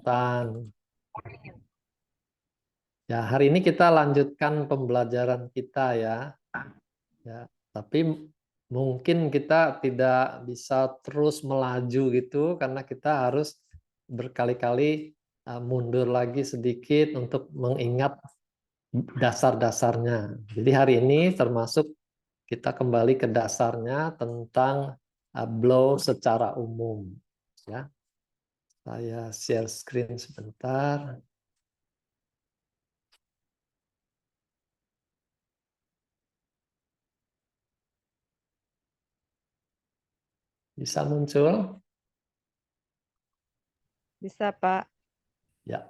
Nathan. Ya, hari ini kita lanjutkan pembelajaran kita ya. Ya, tapi mungkin kita tidak bisa terus melaju gitu karena kita harus berkali-kali mundur lagi sedikit untuk mengingat dasar-dasarnya. Jadi hari ini termasuk kita kembali ke dasarnya tentang blow secara umum. Ya, saya share screen sebentar. Bisa muncul? Bisa, Pak. Ya.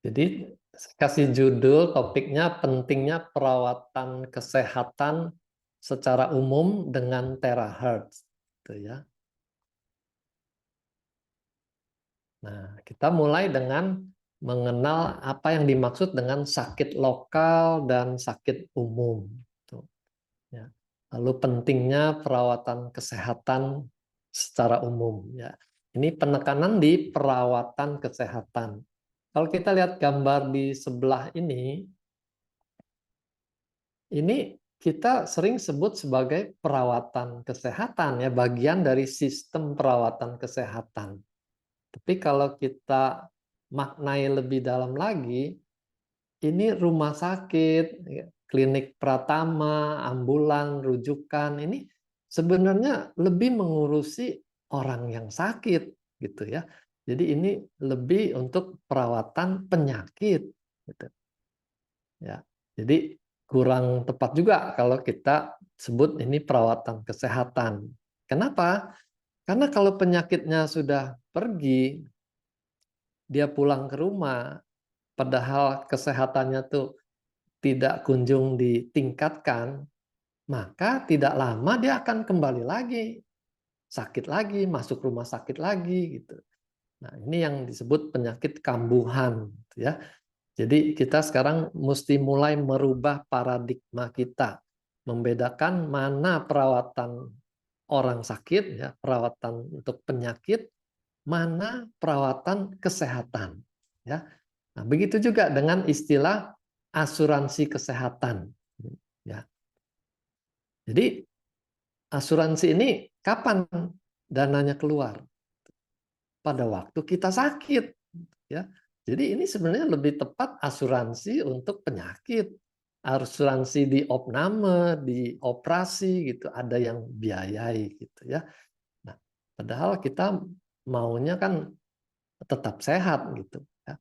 Jadi kasih judul topiknya pentingnya perawatan kesehatan secara umum dengan terahertz. Gitu ya. Nah, kita mulai dengan mengenal apa yang dimaksud dengan sakit lokal dan sakit umum. Tuh, ya. Lalu pentingnya perawatan kesehatan secara umum. Ya. Ini penekanan di perawatan kesehatan. Kalau kita lihat gambar di sebelah ini kita sering sebut sebagai perawatan kesehatan, ya, bagian dari sistem perawatan kesehatan. Tapi kalau kita maknai lebih dalam lagi, ini rumah sakit, klinik pratama, ambulan, rujukan, ini sebenarnya lebih mengurusi orang yang sakit, gitu ya. Jadi ini lebih untuk perawatan penyakit, gitu. Ya, jadi kurang tepat juga kalau kita sebut ini perawatan kesehatan. Kenapa? Karena kalau penyakitnya sudah pergi, dia pulang ke rumah, padahal kesehatannya tuh tidak kunjung ditingkatkan, maka tidak lama dia akan kembali lagi, sakit lagi, masuk rumah sakit lagi gitu. Nah, ini yang disebut penyakit kambuhan, gitu ya. Jadi kita sekarang mesti mulai merubah paradigma kita, membedakan mana perawatan orang sakit, ya, perawatan untuk penyakit, mana perawatan kesehatan, ya. Nah, begitu juga dengan istilah asuransi kesehatan, ya. Jadi asuransi ini kapan dananya keluar? Pada waktu kita sakit, ya. Jadi ini sebenarnya lebih tepat asuransi untuk penyakit, asuransi di opname, di operasi gitu, ada yang biayai gitu ya. Nah, padahal kita maunya kan tetap sehat gitu ya.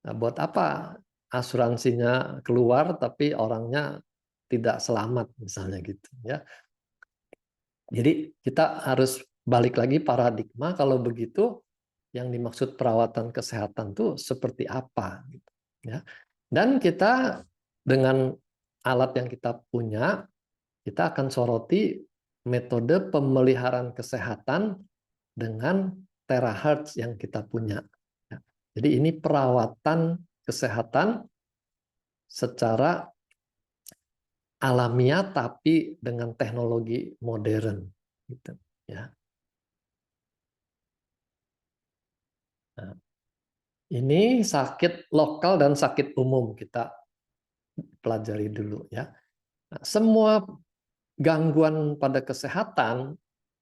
Nah, buat apa asuransinya keluar tapi orangnya tidak selamat misalnya gitu ya. Jadi kita harus balik lagi paradigma, kalau begitu yang dimaksud perawatan kesehatan itu seperti apa gitu ya. Dan kita dengan alat yang kita punya, kita akan soroti metode pemeliharaan kesehatan dengan terahertz yang kita punya. Ya. Jadi ini perawatan kesehatan secara alamiah tapi dengan teknologi modern gitu ya. Nah, ini sakit lokal dan sakit umum kita pelajari dulu ya. Nah, semua gangguan pada kesehatan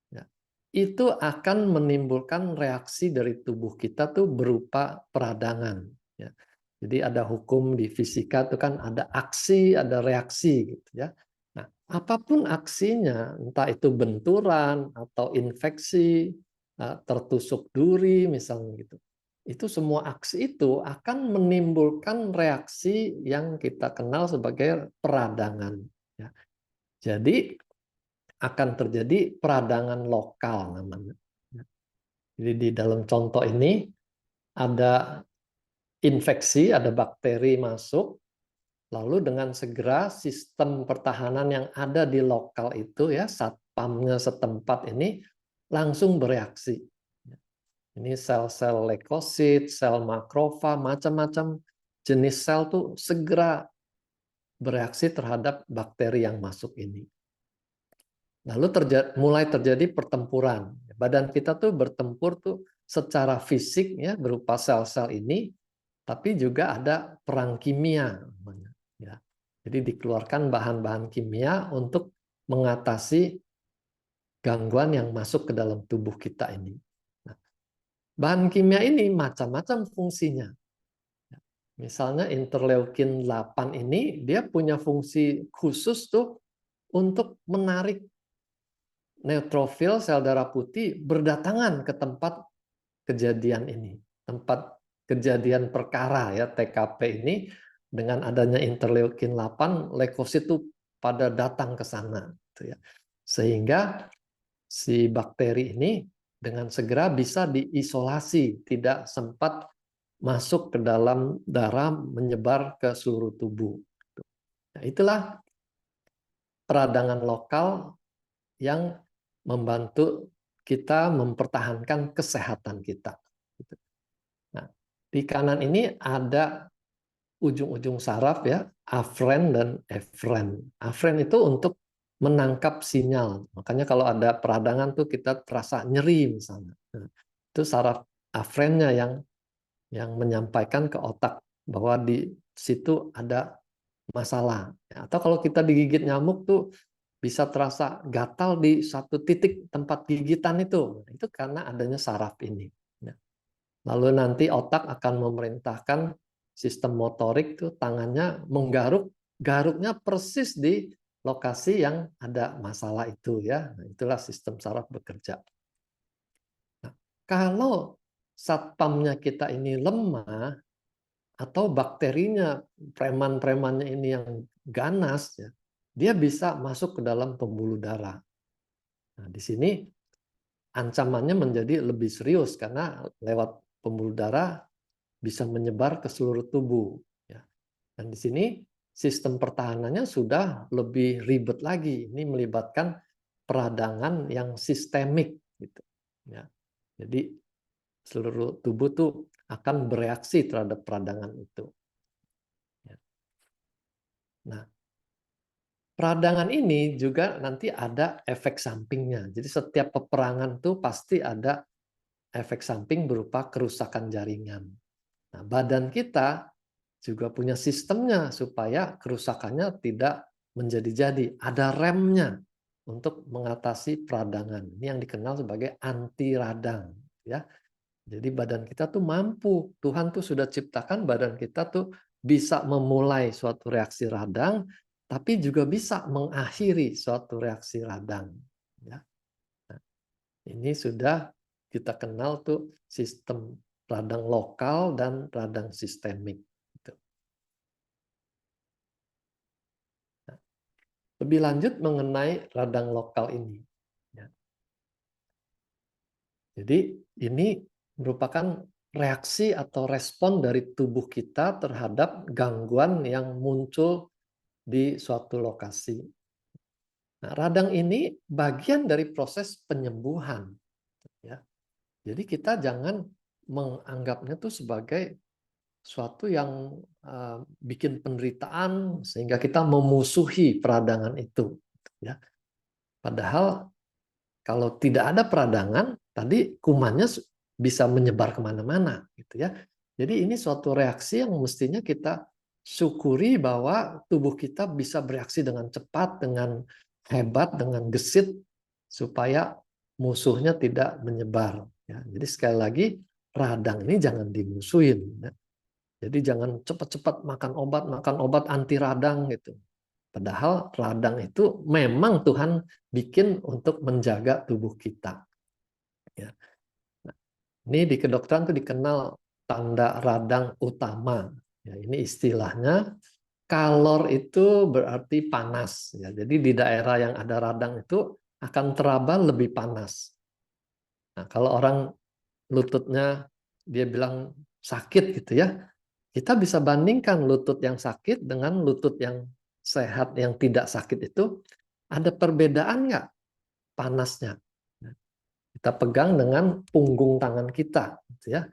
ya, itu akan menimbulkan reaksi dari tubuh kita tuh berupa peradangan. Ya. Jadi ada hukum di fisika itu kan ada aksi, ada reaksi gitu ya. Nah, apapun aksinya, entah itu benturan atau infeksi, tertusuk duri misalnya gitu. Itu semua aksi itu akan menimbulkan reaksi yang kita kenal sebagai peradangan. Ya. Jadi akan terjadi peradangan lokal namanya. Jadi di dalam contoh ini ada infeksi, ada bakteri masuk, lalu dengan segera sistem pertahanan yang ada di lokal itu ya, satpamnya setempat ini langsung bereaksi. Ini sel-sel leukosit, sel makrofa, macam-macam jenis sel tuh segera bereaksi terhadap bakteri yang masuk ini. Lalu mulai terjadi pertempuran. Badan kita tuh bertempur tuh secara fisik ya berupa sel-sel ini, tapi juga ada perang kimia namanya, ya. Jadi dikeluarkan bahan-bahan kimia untuk mengatasi gangguan yang masuk ke dalam tubuh kita ini. Nah, bahan kimia ini macam-macam fungsinya. Misalnya interleukin 8 ini dia punya fungsi khusus tuh untuk menarik neutrofil sel darah putih berdatangan ke tempat kejadian ini, tempat kejadian perkara ya TKP ini. Dengan adanya interleukin 8, leukosit itu pada datang ke sana gitu ya. Sehingga si bakteri ini dengan segera bisa diisolasi, tidak sempat masuk ke dalam darah menyebar ke seluruh tubuh. Nah, itulah peradangan lokal yang membantu kita mempertahankan kesehatan kita. Nah, di kanan ini ada ujung-ujung saraf ya, afren dan efren. Afren itu untuk menangkap sinyal. Makanya kalau ada peradangan tuh kita terasa nyeri misalnya. Nah, itu saraf afrennya yang menyampaikan ke otak bahwa di situ ada masalah. Atau kalau kita digigit nyamuk tuh bisa terasa gatal di satu titik tempat gigitan itu. Itu karena adanya saraf ini. Lalu nanti otak akan memerintahkan sistem motorik tuh tangannya menggaruk, garuknya persis di lokasi yang ada masalah itu ya. Nah, itulah sistem saraf bekerja. Nah, kalau satpamnya kita ini lemah atau bakterinya, preman-premannya ini yang ganas ya, dia bisa masuk ke dalam pembuluh darah. Nah, di sini ancamannya menjadi lebih serius karena lewat pembuluh darah bisa menyebar ke seluruh tubuh. Ya. Dan di sini sistem pertahanannya sudah lebih ribet lagi. Ini melibatkan peradangan yang sistemik. Gitu. Ya. Jadi seluruh tubuh tuh akan bereaksi terhadap peradangan itu. Ya. Nah, peradangan ini juga nanti ada efek sampingnya. Jadi setiap peperangan tuh pasti ada efek samping berupa kerusakan jaringan. Nah, badan kita juga punya sistemnya supaya kerusakannya tidak menjadi-jadi. Ada remnya untuk mengatasi peradangan. Ini yang dikenal sebagai anti radang. Ya, jadi badan kita tuh mampu. Tuhan tuh sudah ciptakan badan kita tuh bisa memulai suatu reaksi radang, tapi juga bisa mengakhiri suatu reaksi radang. Ya. Nah, ini sudah kita kenal tuh sistem radang lokal dan radang sistemik. Gitu. Nah, lebih lanjut mengenai radang lokal ini. Ya. Jadi ini merupakan reaksi atau respon dari tubuh kita terhadap gangguan yang muncul di suatu lokasi. Nah, radang ini bagian dari proses penyembuhan. Ya. Jadi kita jangan menganggapnya tuh sebagai suatu yang bikin penderitaan sehingga kita memusuhi peradangan itu. Ya. Padahal kalau tidak ada peradangan, tadi kumannya bisa menyebar kemana-mana, gitu ya. Jadi ini suatu reaksi yang mestinya kita syukuri bahwa tubuh kita bisa bereaksi dengan cepat, dengan hebat, dengan gesit, supaya musuhnya tidak menyebar. Ya. Jadi sekali lagi, radang ini jangan dimusuhin. Ya. Jadi jangan cepat-cepat makan obat anti radang gitu. Padahal radang itu memang Tuhan bikin untuk menjaga tubuh kita. Ya. Nah, ini di kedokteran itu dikenal tanda radang utama. Ya, ini istilahnya kalor itu berarti panas. Ya, jadi di daerah yang ada radang itu akan teraba lebih panas. Nah, kalau orang lututnya dia bilang sakit gitu ya, kita bisa bandingkan lutut yang sakit dengan lutut yang sehat, yang tidak sakit itu ada perbedaan nggak panasnya? Kita pegang dengan punggung tangan kita, gitu ya.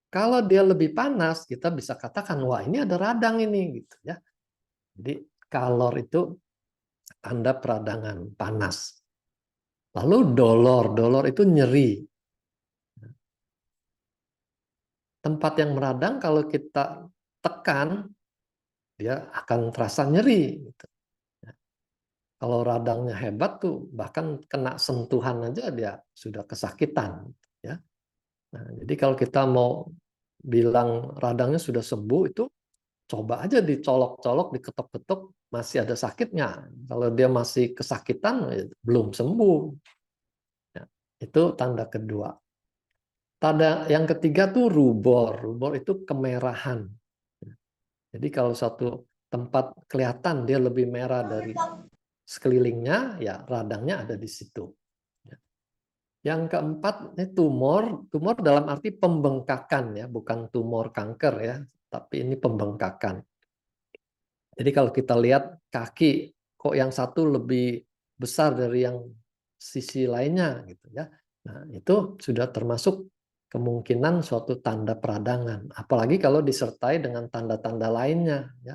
Kalau dia lebih panas, kita bisa katakan wah ini ada radang ini, gitu ya. Jadi kalor itu tanda peradangan, panas. Lalu dolor itu nyeri. Tempat yang meradang kalau kita tekan, dia akan terasa nyeri. Gitu. Kalau radangnya hebat tuh, bahkan kena sentuhan aja dia sudah kesakitan. Ya. Nah, jadi kalau kita mau bilang radangnya sudah sembuh, itu coba aja dicolok-colok, diketok-ketok, masih ada sakitnya. Kalau dia masih kesakitan, ya belum sembuh. Ya, itu tanda kedua. Tanda yang ketiga tuh rubor. Rubor itu kemerahan. Jadi kalau satu tempat kelihatan dia lebih merah dari sekelilingnya, ya radangnya ada di situ. Yang keempat ini tumor. Tumor dalam arti pembengkakan ya, bukan tumor kanker ya, tapi ini pembengkakan. Jadi kalau kita lihat kaki, kok yang satu lebih besar dari yang sisi lainnya gitu ya. Nah, itu sudah termasuk kemungkinan suatu tanda peradangan. Apalagi kalau disertai dengan tanda-tanda lainnya ya.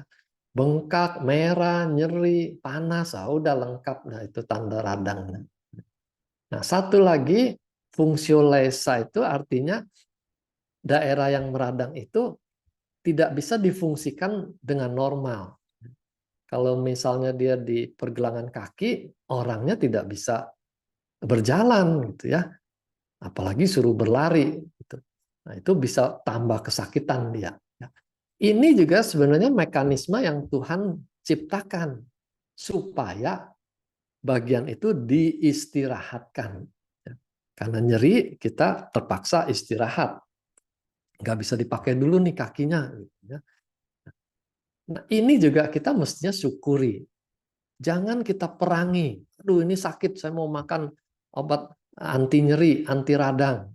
Bengkak, merah, nyeri, panas, udah lengkap. Nah, itu tanda radang. Nah, satu lagi fungsiolesa itu artinya daerah yang meradang itu tidak bisa difungsikan dengan normal. Kalau misalnya dia di pergelangan kaki, orangnya tidak bisa berjalan gitu ya. Apalagi suruh berlari gitu. Nah, itu bisa tambah kesakitan dia. Ini juga sebenarnya mekanisme yang Tuhan ciptakan supaya bagian itu diistirahatkan. Karena nyeri, kita terpaksa istirahat. Nggak bisa dipakai dulu nih kakinya. Nah, ini juga kita mestinya syukuri. Jangan kita perangi. Aduh, ini sakit, saya mau makan obat anti nyeri, anti radang.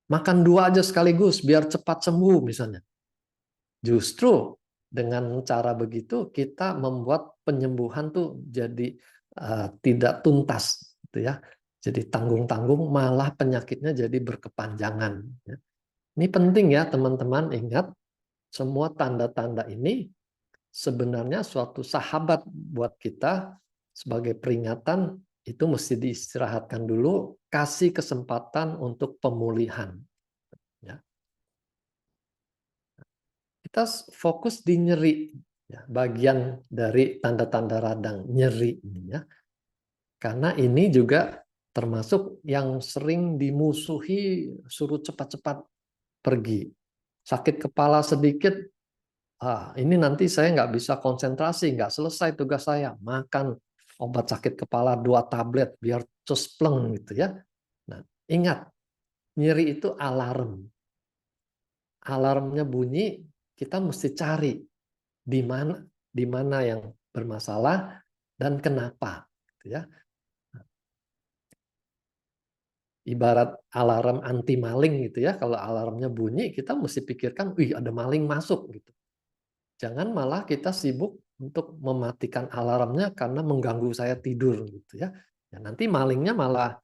Makan 2 aja sekaligus, biar cepat sembuh misalnya. Justru dengan cara begitu, kita membuat penyembuhan tuh jadi tidak tuntas. Gitu ya. Jadi tanggung-tanggung, malah penyakitnya jadi berkepanjangan. Ini penting ya teman-teman, ingat semua tanda-tanda ini sebenarnya suatu sahabat buat kita sebagai peringatan itu mesti diistirahatkan dulu, kasih kesempatan untuk pemulihan. Ya. Kita fokus di nyeri, ya, bagian dari tanda-tanda radang nyeri ini ya. Karena ini juga termasuk yang sering dimusuhi, suruh cepat-cepat pergi. Sakit kepala sedikit, ini nanti saya nggak bisa konsentrasi, nggak selesai tugas saya. Makan obat sakit kepala 2 tablet biar cuspleng gitu ya. Nah, ingat, nyeri itu alarm. Alarmnya bunyi, kita mesti cari di mana yang bermasalah dan kenapa. Gitu ya. Ibarat alarm anti maling gitu ya. Kalau alarmnya bunyi, kita mesti pikirkan, wih ada maling masuk gitu. Jangan malah kita sibuk untuk mematikan alarmnya karena mengganggu saya tidur gitu ya. Ya nanti malingnya malah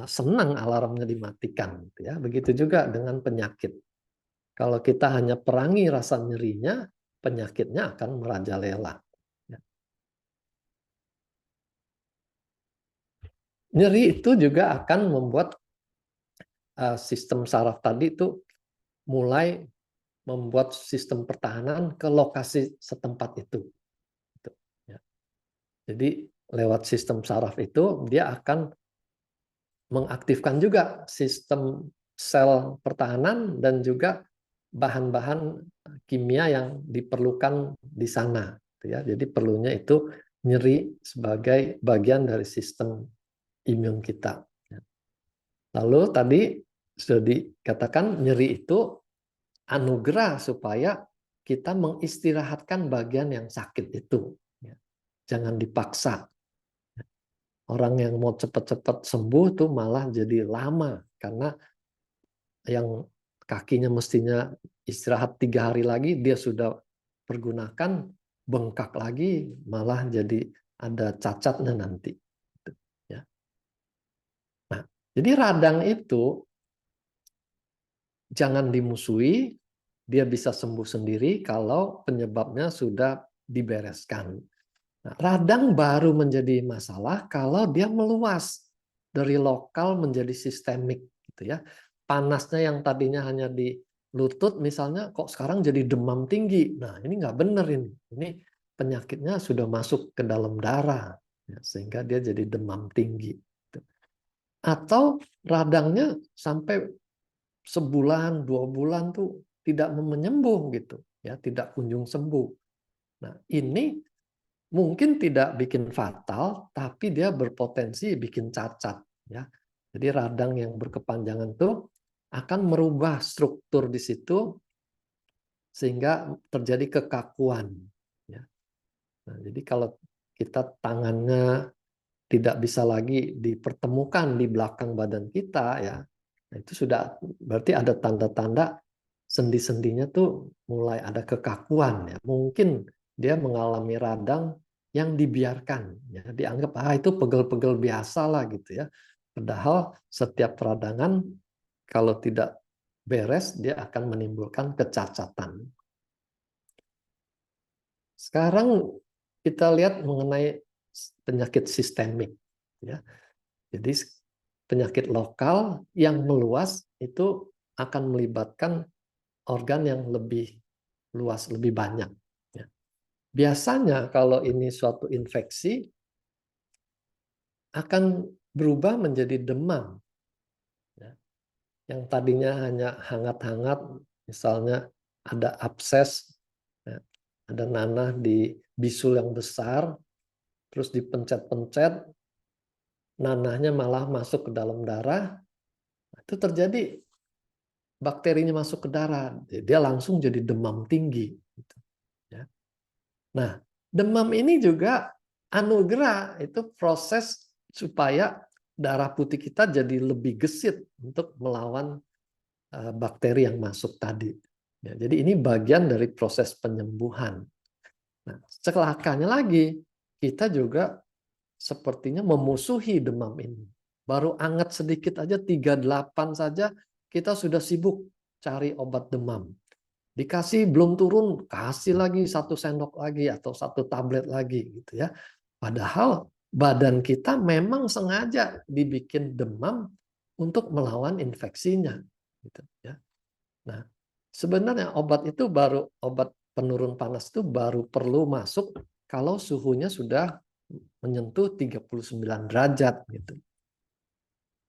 senang alarmnya dimatikan gitu ya. Begitu juga dengan penyakit. Kalau kita hanya perangi rasa nyerinya, penyakitnya akan merajalela. Ya. Nyeri itu juga akan membuat sistem saraf tadi itu mulai membuat sistem pertahanan ke lokasi setempat itu. Gitu. Ya. Jadi lewat sistem saraf itu dia akan mengaktifkan juga sistem sel pertahanan dan juga bahan-bahan kimia yang diperlukan di sana. Jadi perlunya itu nyeri sebagai bagian dari sistem imun kita. Lalu tadi sudah dikatakan nyeri itu anugerah supaya kita mengistirahatkan bagian yang sakit itu. Jangan dipaksa. Orang yang mau cepat-cepat sembuh tuh malah jadi lama karena yang kakinya mestinya istirahat 3 hari lagi dia sudah pergunakan, bengkak lagi, malah jadi ada cacatnya nanti. Ya. Nah, jadi radang itu jangan dimusuhi, dia bisa sembuh sendiri kalau penyebabnya sudah dibereskan. Nah, radang baru menjadi masalah kalau dia meluas dari lokal menjadi sistemik, gitu ya. Panasnya yang tadinya hanya di lutut misalnya, kok sekarang jadi demam tinggi. Nah, ini nggak benar ini. Ini penyakitnya sudah masuk ke dalam darah, ya, sehingga dia jadi demam tinggi. Atau radangnya sampai sebulan, 2 bulan tuh tidak menyembuh gitu, ya, tidak kunjung sembuh. Nah, ini mungkin tidak bikin fatal, tapi dia berpotensi bikin cacat, ya. Jadi radang yang berkepanjangan tuh akan merubah struktur di situ sehingga terjadi kekakuan, ya. Nah, jadi kalau kita tangannya tidak bisa lagi dipertemukan di belakang badan kita, ya, nah itu sudah berarti ada tanda-tanda sendi-sendinya tuh mulai ada kekakuan, ya. Mungkin dia mengalami radang yang dibiarkan, ya, dianggap itu pegel-pegel biasa lah gitu ya. Padahal setiap peradangan kalau tidak beres dia akan menimbulkan kecacatan. Sekarang kita lihat mengenai penyakit sistemik, ya. Jadi penyakit lokal yang meluas itu akan melibatkan organ yang lebih luas, lebih banyak. Ya. Biasanya kalau ini suatu infeksi akan berubah menjadi demam. Ya. Yang tadinya hanya hangat-hangat, misalnya ada abses, ya, ada nanah di bisul yang besar, terus dipencet-pencet, nanahnya malah masuk ke dalam darah, itu terjadi bakterinya masuk ke darah, dia langsung jadi demam tinggi. Ya. Nah, demam ini juga anugerah, itu proses supaya darah putih kita jadi lebih gesit untuk melawan bakteri yang masuk tadi. Ya, jadi ini bagian dari proses penyembuhan. Nah, celakanya lagi, kita juga sepertinya memusuhi demam ini. Baru anget sedikit aja 38 saja kita sudah sibuk cari obat demam. Dikasih belum turun, kasih lagi 1 sendok lagi atau 1 tablet lagi gitu ya. Padahal badan kita memang sengaja dibikin demam untuk melawan infeksinya gitu ya. Nah, sebenarnya obat penurun panas itu baru perlu masuk kalau suhunya sudah menyentuh 39 derajat gitu.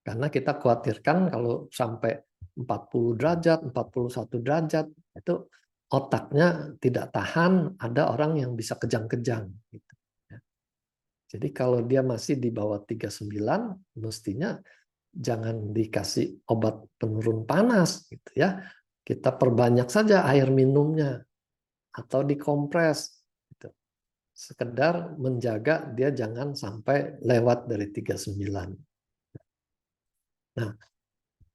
Karena kita khawatirkan kalau sampai 40 derajat, 41 derajat, itu otaknya tidak tahan, ada orang yang bisa kejang-kejang. Gitu. Jadi kalau dia masih di bawah 39, mestinya jangan dikasih obat penurun panas. Gitu ya. Kita perbanyak saja air minumnya, atau dikompres. Gitu. Sekedar menjaga dia jangan sampai lewat dari 39. Nah,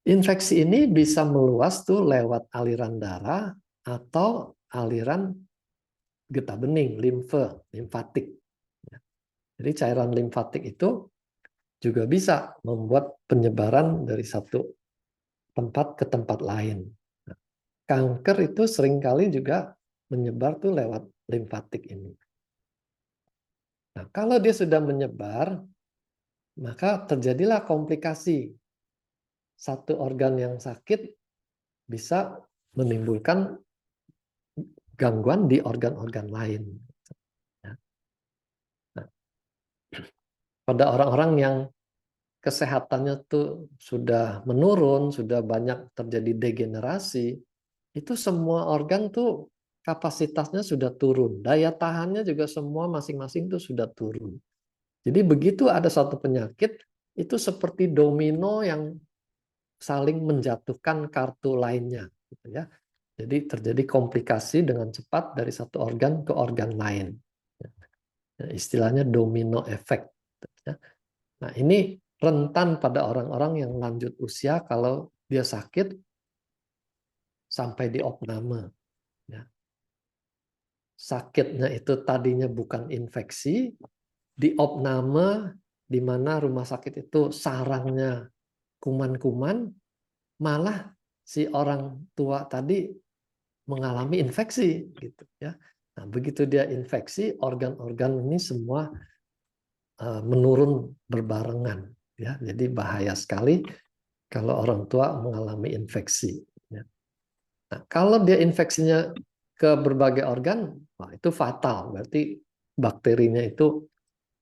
infeksi ini bisa meluas tuh lewat aliran darah atau aliran getah bening, limfatik. Jadi cairan limfatik itu juga bisa membuat penyebaran dari satu tempat ke tempat lain. Nah, kanker itu seringkali juga menyebar tuh lewat limfatik ini. Nah, kalau dia sudah menyebar, maka terjadilah komplikasi. Satu organ yang sakit bisa menimbulkan gangguan di organ-organ lain. Nah, pada orang-orang yang kesehatannya tuh sudah menurun, sudah banyak terjadi degenerasi, itu semua organ tuh kapasitasnya sudah turun. Daya tahannya juga semua masing-masing tuh sudah turun. Jadi begitu ada satu penyakit, itu seperti domino yang saling menjatuhkan kartu lainnya. Gitu ya. Jadi terjadi komplikasi dengan cepat dari satu organ ke organ lain. Istilahnya domino effect. Nah, ini rentan pada orang-orang yang lanjut usia kalau dia sakit sampai di opname. Sakitnya itu tadinya bukan infeksi, di opname di mana rumah sakit itu sarangnya kuman-kuman, malah si orang tua tadi mengalami infeksi gitu ya. Nah, begitu dia infeksi, organ-organ ini semua menurun berbarengan, ya. Jadi bahaya sekali kalau orang tua mengalami infeksi. Ya. Nah, kalau dia infeksinya ke berbagai organ, wah, itu fatal. Berarti bakterinya itu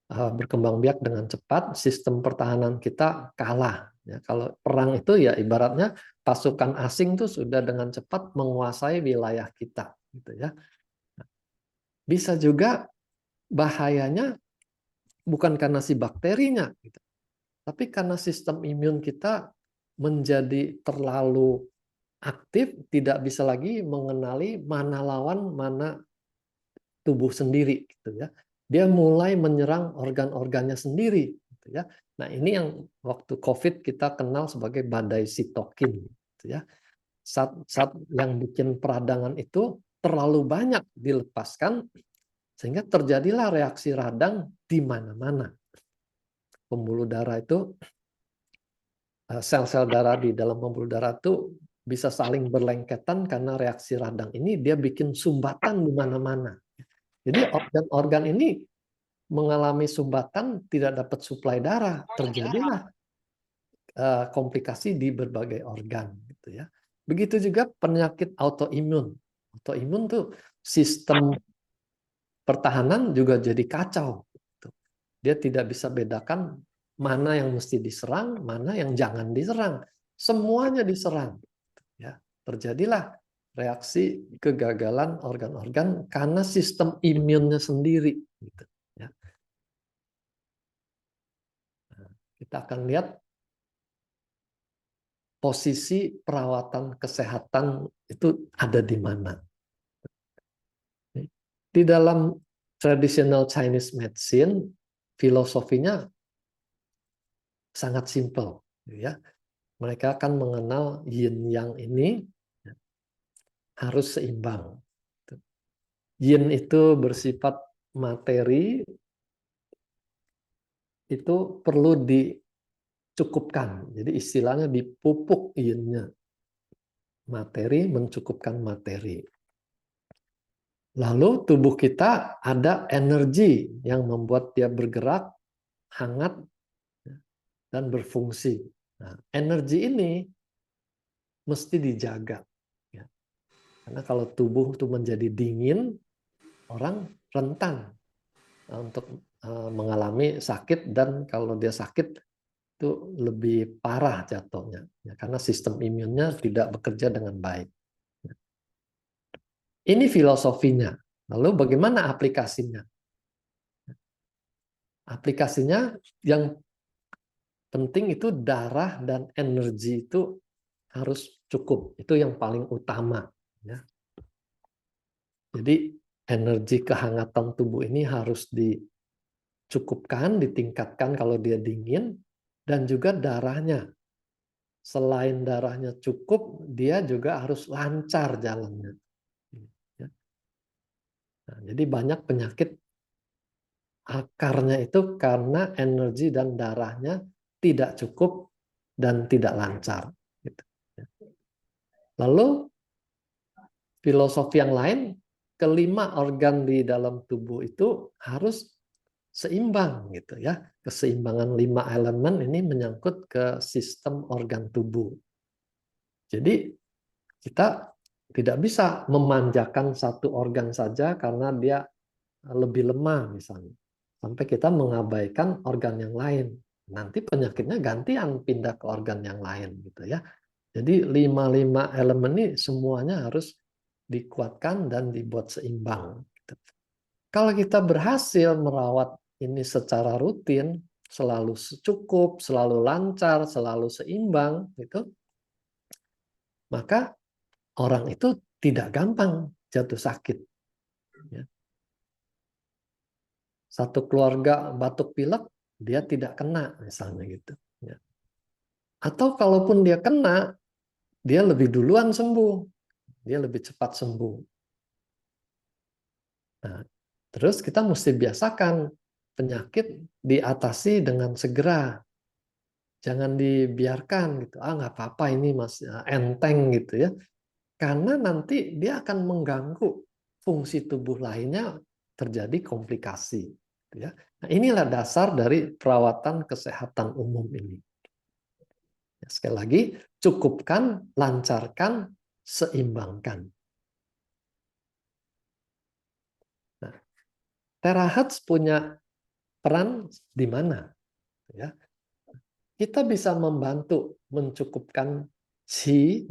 berkembang biak dengan cepat, sistem pertahanan kita kalah. Ya, kalau perang itu ya ibaratnya pasukan asing tuh sudah dengan cepat menguasai wilayah kita, gitu ya. Bisa juga bahayanya bukan karena si bakterinya, gitu, tapi karena sistem imun kita menjadi terlalu aktif, tidak bisa lagi mengenali mana lawan, mana tubuh sendiri, gitu ya. Dia mulai menyerang organ-organnya sendiri, gitu ya. Nah, ini yang waktu COVID kita kenal sebagai badai sitokin, gitu ya. Saat yang bikin peradangan itu terlalu banyak dilepaskan, sehingga terjadilah reaksi radang di mana-mana. Pembuluh darah itu, sel-sel darah di dalam pembuluh darah itu bisa saling berlengketan karena reaksi radang ini dia bikin sumbatan di mana-mana. Jadi organ-organ ini mengalami sumbatan, tidak dapat suplai darah, terjadilah komplikasi di berbagai organ, gitu ya. Begitu juga penyakit autoimun. Autoimun tuh sistem pertahanan juga jadi kacau. Dia tidak bisa bedakan mana yang mesti diserang, mana yang jangan diserang. Semuanya diserang. Ya, terjadilah reaksi kegagalan organ-organ karena sistem imunnya sendiri. Gitu, ya. Nah, kita akan lihat posisi perawatan kesehatan itu ada di mana. Di dalam traditional Chinese medicine, filosofinya sangat simpel, ya. Mereka akan mengenal yin yang ini harus seimbang. Yin itu bersifat materi, itu perlu dicukupkan. Jadi istilahnya dipupuk yin-nya. Materi mencukupkan materi. Lalu tubuh kita ada energi yang membuat dia bergerak, hangat, dan berfungsi. Nah, energi ini mesti dijaga. Ya. Karena kalau tubuh itu menjadi dingin, orang rentan untuk mengalami sakit, dan kalau dia sakit itu lebih parah jatuhnya. Ya, karena sistem imunnya tidak bekerja dengan baik. Ini filosofinya. Lalu bagaimana aplikasinya? Aplikasinya yang penting itu darah dan energi itu harus cukup. Itu yang paling utama. Ya. Jadi energi kehangatan tubuh ini harus dicukupkan, ditingkatkan kalau dia dingin, dan juga darahnya. Selain darahnya cukup, dia juga harus lancar jalannya. Ya. Nah, jadi banyak penyakit akarnya itu karena energi dan darahnya tidak cukup dan tidak lancar. Gitu. Lalu filosofi yang lain, kelima organ di dalam tubuh itu harus seimbang, gitu ya. Keseimbangan 5 elemen ini menyangkut ke sistem organ tubuh. Jadi kita tidak bisa memanjakan satu organ saja karena dia lebih lemah misalnya. Sampai kita mengabaikan organ yang lain. Nanti penyakitnya gantian pindah ke organ yang lain, gitu ya. Jadi 5 elemen ini semuanya harus dikuatkan dan dibuat seimbang. Kalau kita berhasil merawat ini secara rutin, selalu cukup, selalu lancar, selalu seimbang, gitu, maka orang itu tidak gampang jatuh sakit. Ya. Satu keluarga batuk pilek, dia tidak kena, misalnya gitu. Ya. Atau kalaupun dia kena, dia lebih duluan sembuh, dia lebih cepat sembuh. Nah, terus kita mesti biasakan penyakit diatasi dengan segera. Jangan dibiarkan gitu. Ah, nggak apa-apa ini Mas, enteng gitu ya. Karena nanti dia akan mengganggu. fungsi tubuh lainnya terjadi komplikasi. Ya. Nah, inilah dasar dari perawatan kesehatan umum ini. Ya, sekali lagi, cukupkan, lancarkan, seimbangkan. Nah, terahat punya peran di mana? Ya, kita bisa membantu mencukupkan qi,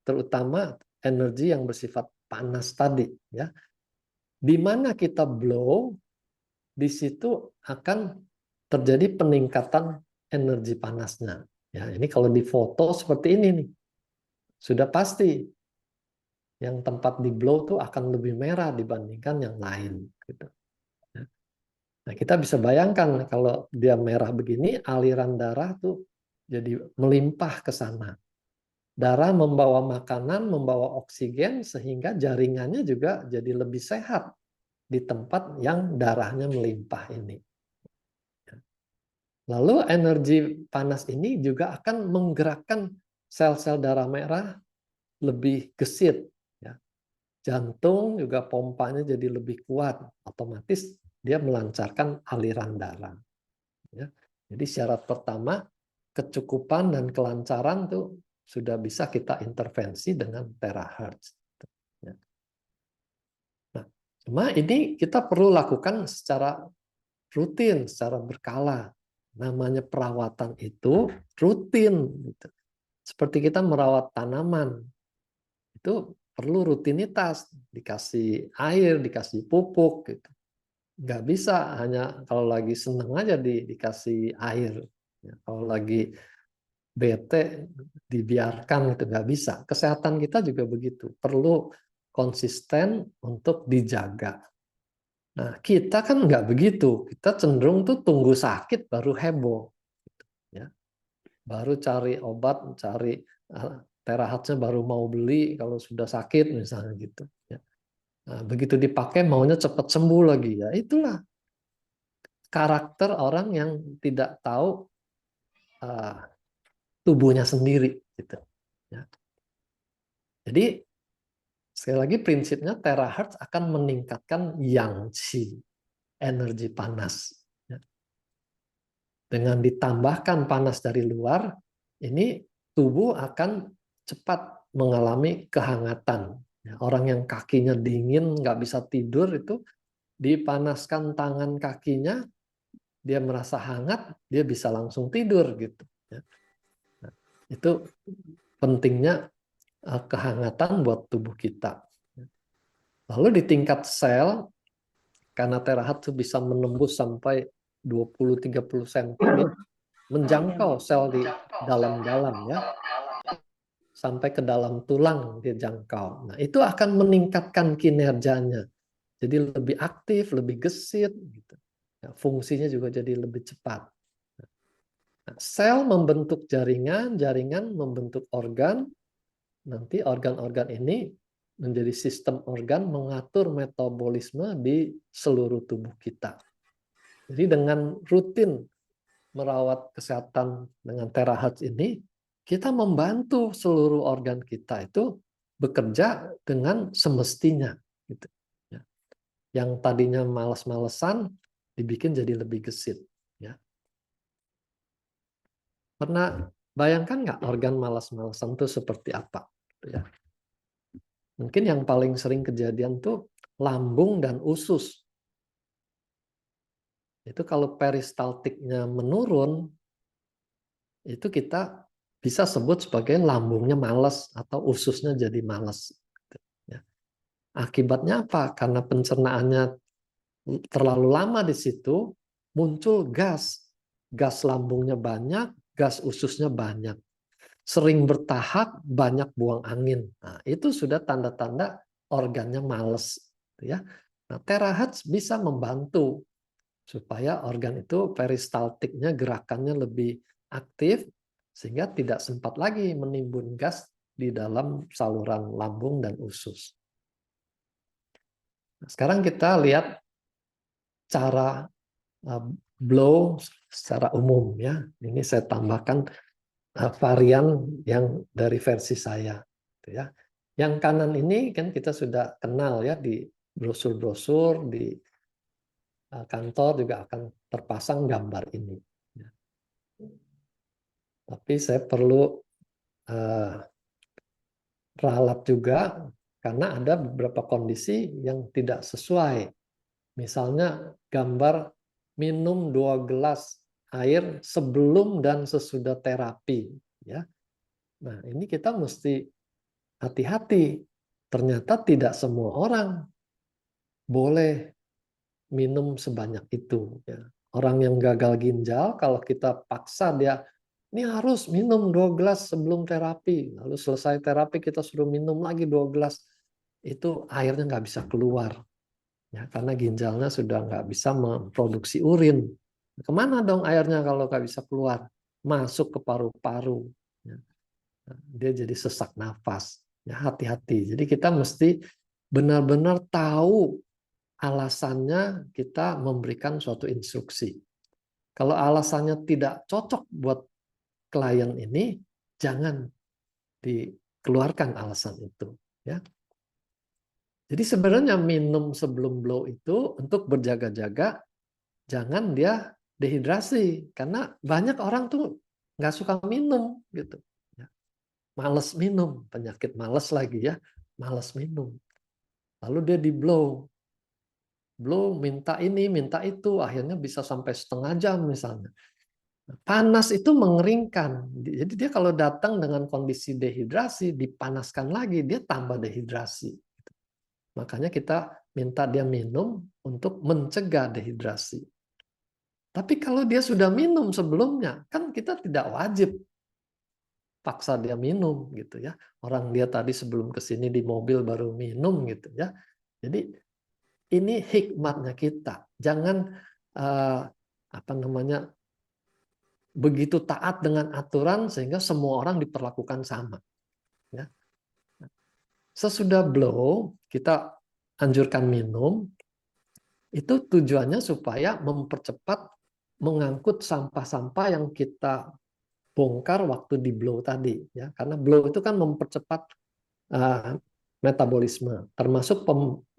terutama energi yang bersifat panas tadi. Ya, di mana kita blow, di situ akan terjadi peningkatan energi panasnya. Ya, ini kalau di foto seperti ini nih, sudah pasti yang tempat di blow tuh akan lebih merah dibandingkan yang lain. Gitu. Nah, kita bisa bayangkan kalau dia merah begini, aliran darah tuh jadi melimpah ke sana. Darah membawa makanan, membawa oksigen, sehingga jaringannya juga jadi lebih sehat di tempat yang darahnya melimpah ini. Lalu energi panas ini juga akan menggerakkan sel-sel darah merah lebih gesit. Ya. Jantung juga pompanya jadi lebih kuat. Otomatis dia melancarkan aliran darah. Ya. Jadi syarat pertama, kecukupan dan kelancaran tuh sudah bisa kita intervensi dengan terahertz. Ya. Nah, cuma ini kita perlu lakukan secara rutin, secara berkala. Namanya perawatan itu rutin. Gitu. Seperti kita merawat tanaman, itu perlu rutinitas, dikasih air, dikasih pupuk. Gitu. Nggak bisa hanya kalau lagi seneng aja dikasih air. Ya, kalau lagi bete dibiarkan, itu nggak bisa. Kesehatan kita juga begitu, perlu konsisten untuk dijaga. Nah, kita kan nggak begitu. Kita cenderung tuh tunggu sakit baru heboh. Ya. Baru cari obat, cari terahatnya baru mau beli kalau sudah sakit misalnya gitu. Ya. Nah, begitu dipakai maunya cepat sembuh lagi. Ya itulah karakter orang yang tidak tahu uh, tubuhnya sendiri. Gitu. Ya. Jadi sekali lagi prinsipnya terahertz akan meningkatkan yang qi, energi panas. Dengan ditambahkan panas dari luar, ini tubuh akan cepat mengalami kehangatan. Orang yang kakinya dingin, nggak bisa tidur, itu dipanaskan tangan kakinya, dia merasa hangat, dia bisa langsung tidur. Gitu. Nah, itu pentingnya kehangatan buat tubuh kita. Lalu di tingkat sel, karena terahat bisa menembus sampai 20-30 cm, menjangkau sel di dalam-dalam ya, sampai ke dalam tulang dia jangkau. Nah, itu akan meningkatkan kinerjanya. Jadi lebih aktif, lebih gesit gitu. Ya, fungsinya juga jadi lebih cepat. Nah, sel membentuk jaringan, jaringan membentuk organ, nanti organ-organ ini menjadi sistem organ mengatur metabolisme di seluruh tubuh kita. Jadi dengan rutin merawat kesehatan dengan terahertz ini, kita membantu seluruh organ kita itu bekerja dengan semestinya. Gitu. Ya. Yang tadinya malas-malesan dibikin jadi lebih gesit. Ya. Pernah bayangkan nggak organ malas-malesan itu seperti apa? Ya. Mungkin yang paling sering kejadian tuh lambung dan usus. Itu kalau peristaltiknya menurun, itu kita bisa sebut sebagai lambungnya malas atau ususnya jadi malas. Akibatnya apa? Karena pencernaannya terlalu lama di situ, muncul gas. Gas lambungnya banyak, gas ususnya banyak. Sering bertahap, banyak buang angin. Nah, itu sudah tanda-tanda organnya malas. Ya. Nah, terahertz bisa membantu supaya organ itu peristaltiknya gerakannya lebih aktif sehingga tidak sempat lagi menimbun gas di dalam saluran lambung dan usus. Nah, sekarang kita lihat cara blow secara umum ya. Ini saya tambahkan varian yang dari versi saya. Ya. Yang kanan ini kan kita sudah kenal ya di brosur-brosur di kantor juga akan terpasang gambar ini. Tapi saya perlu ralat juga karena ada beberapa kondisi yang tidak sesuai. Misalnya gambar minum 2 gelas air sebelum dan sesudah terapi. Ya. Nah, ini kita mesti hati-hati. Ternyata tidak semua orang boleh minum sebanyak itu. Ya. Orang yang gagal ginjal, kalau kita paksa dia, ini harus minum 2 gelas sebelum terapi. Lalu selesai terapi kita suruh minum lagi 2 gelas. Itu airnya nggak bisa keluar. Ya, karena ginjalnya sudah nggak bisa memproduksi urin. Kemana dong airnya kalau nggak bisa keluar? Masuk ke paru-paru. Ya. Dia jadi sesak nafas. Ya, hati-hati. Jadi kita mesti benar-benar tahu alasannya kita memberikan suatu instruksi. Kalau alasannya tidak cocok buat klien ini, jangan dikeluarkan alasan itu. Ya. Jadi sebenarnya minum sebelum blow itu untuk berjaga-jaga, jangan dia dehidrasi. Karena banyak orang tuh nggak suka minum. Gitu. Males minum, penyakit males lagi ya, males minum. Lalu dia di blow. Blow minta ini, minta itu, akhirnya bisa sampai setengah jam misalnya. Panas itu mengeringkan. Jadi dia kalau datang dengan kondisi dehidrasi, dipanaskan lagi, dia tambah dehidrasi. Makanya kita minta dia minum untuk mencegah dehidrasi. Tapi kalau dia sudah minum sebelumnya, kan kita tidak wajib paksa dia minum gitu ya. Orang dia tadi sebelum ke sini di mobil baru minum gitu ya. Jadi ini hikmatnya kita. Jangan apa namanya begitu taat dengan aturan sehingga semua orang diperlakukan sama. Ya. Sesudah blow, kita anjurkan minum, itu tujuannya supaya mempercepat mengangkut sampah-sampah yang kita bongkar waktu di blow tadi. Ya. Karena blow itu kan mempercepat metabolisme, termasuk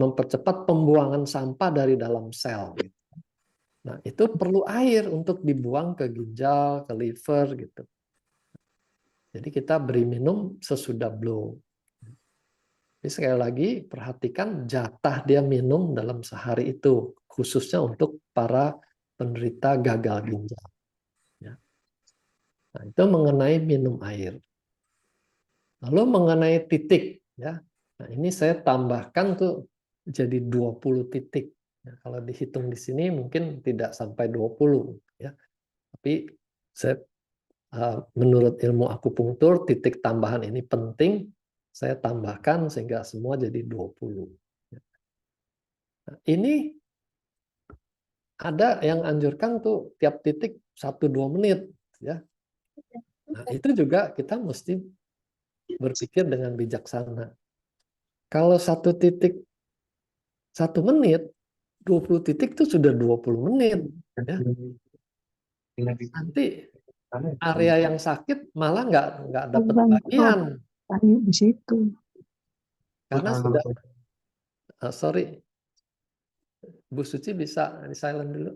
mempercepat pembuangan sampah dari dalam sel. Gitu. Nah, itu perlu air untuk dibuang ke ginjal, ke liver gitu. Jadi kita beri minum sesudah blow. Jadi sekali lagi perhatikan jatah dia minum dalam sehari itu, khususnya untuk para penderita gagal ginjal. Ya. Nah, itu mengenai minum air. Lalu mengenai titik, ya. Nah, ini saya tambahkan tuh jadi 20 titik. Ya, kalau dihitung di sini mungkin tidak sampai 20, ya. Tapi saya menurut ilmu akupunktur, titik tambahan ini penting, saya tambahkan sehingga semua jadi 20. Nah, ini ada yang anjurkan tuh tiap titik 1-2 menit. Ya. Nah, itu juga kita mesti berpikir dengan bijaksana. Kalau satu titik 1 menit, 20 titik itu sudah 20 menit. Ya. Nanti area yang sakit malah nggak dapat bagian. Di situ. Karena sudah, sorry, Bu Suci bisa di silent dulu.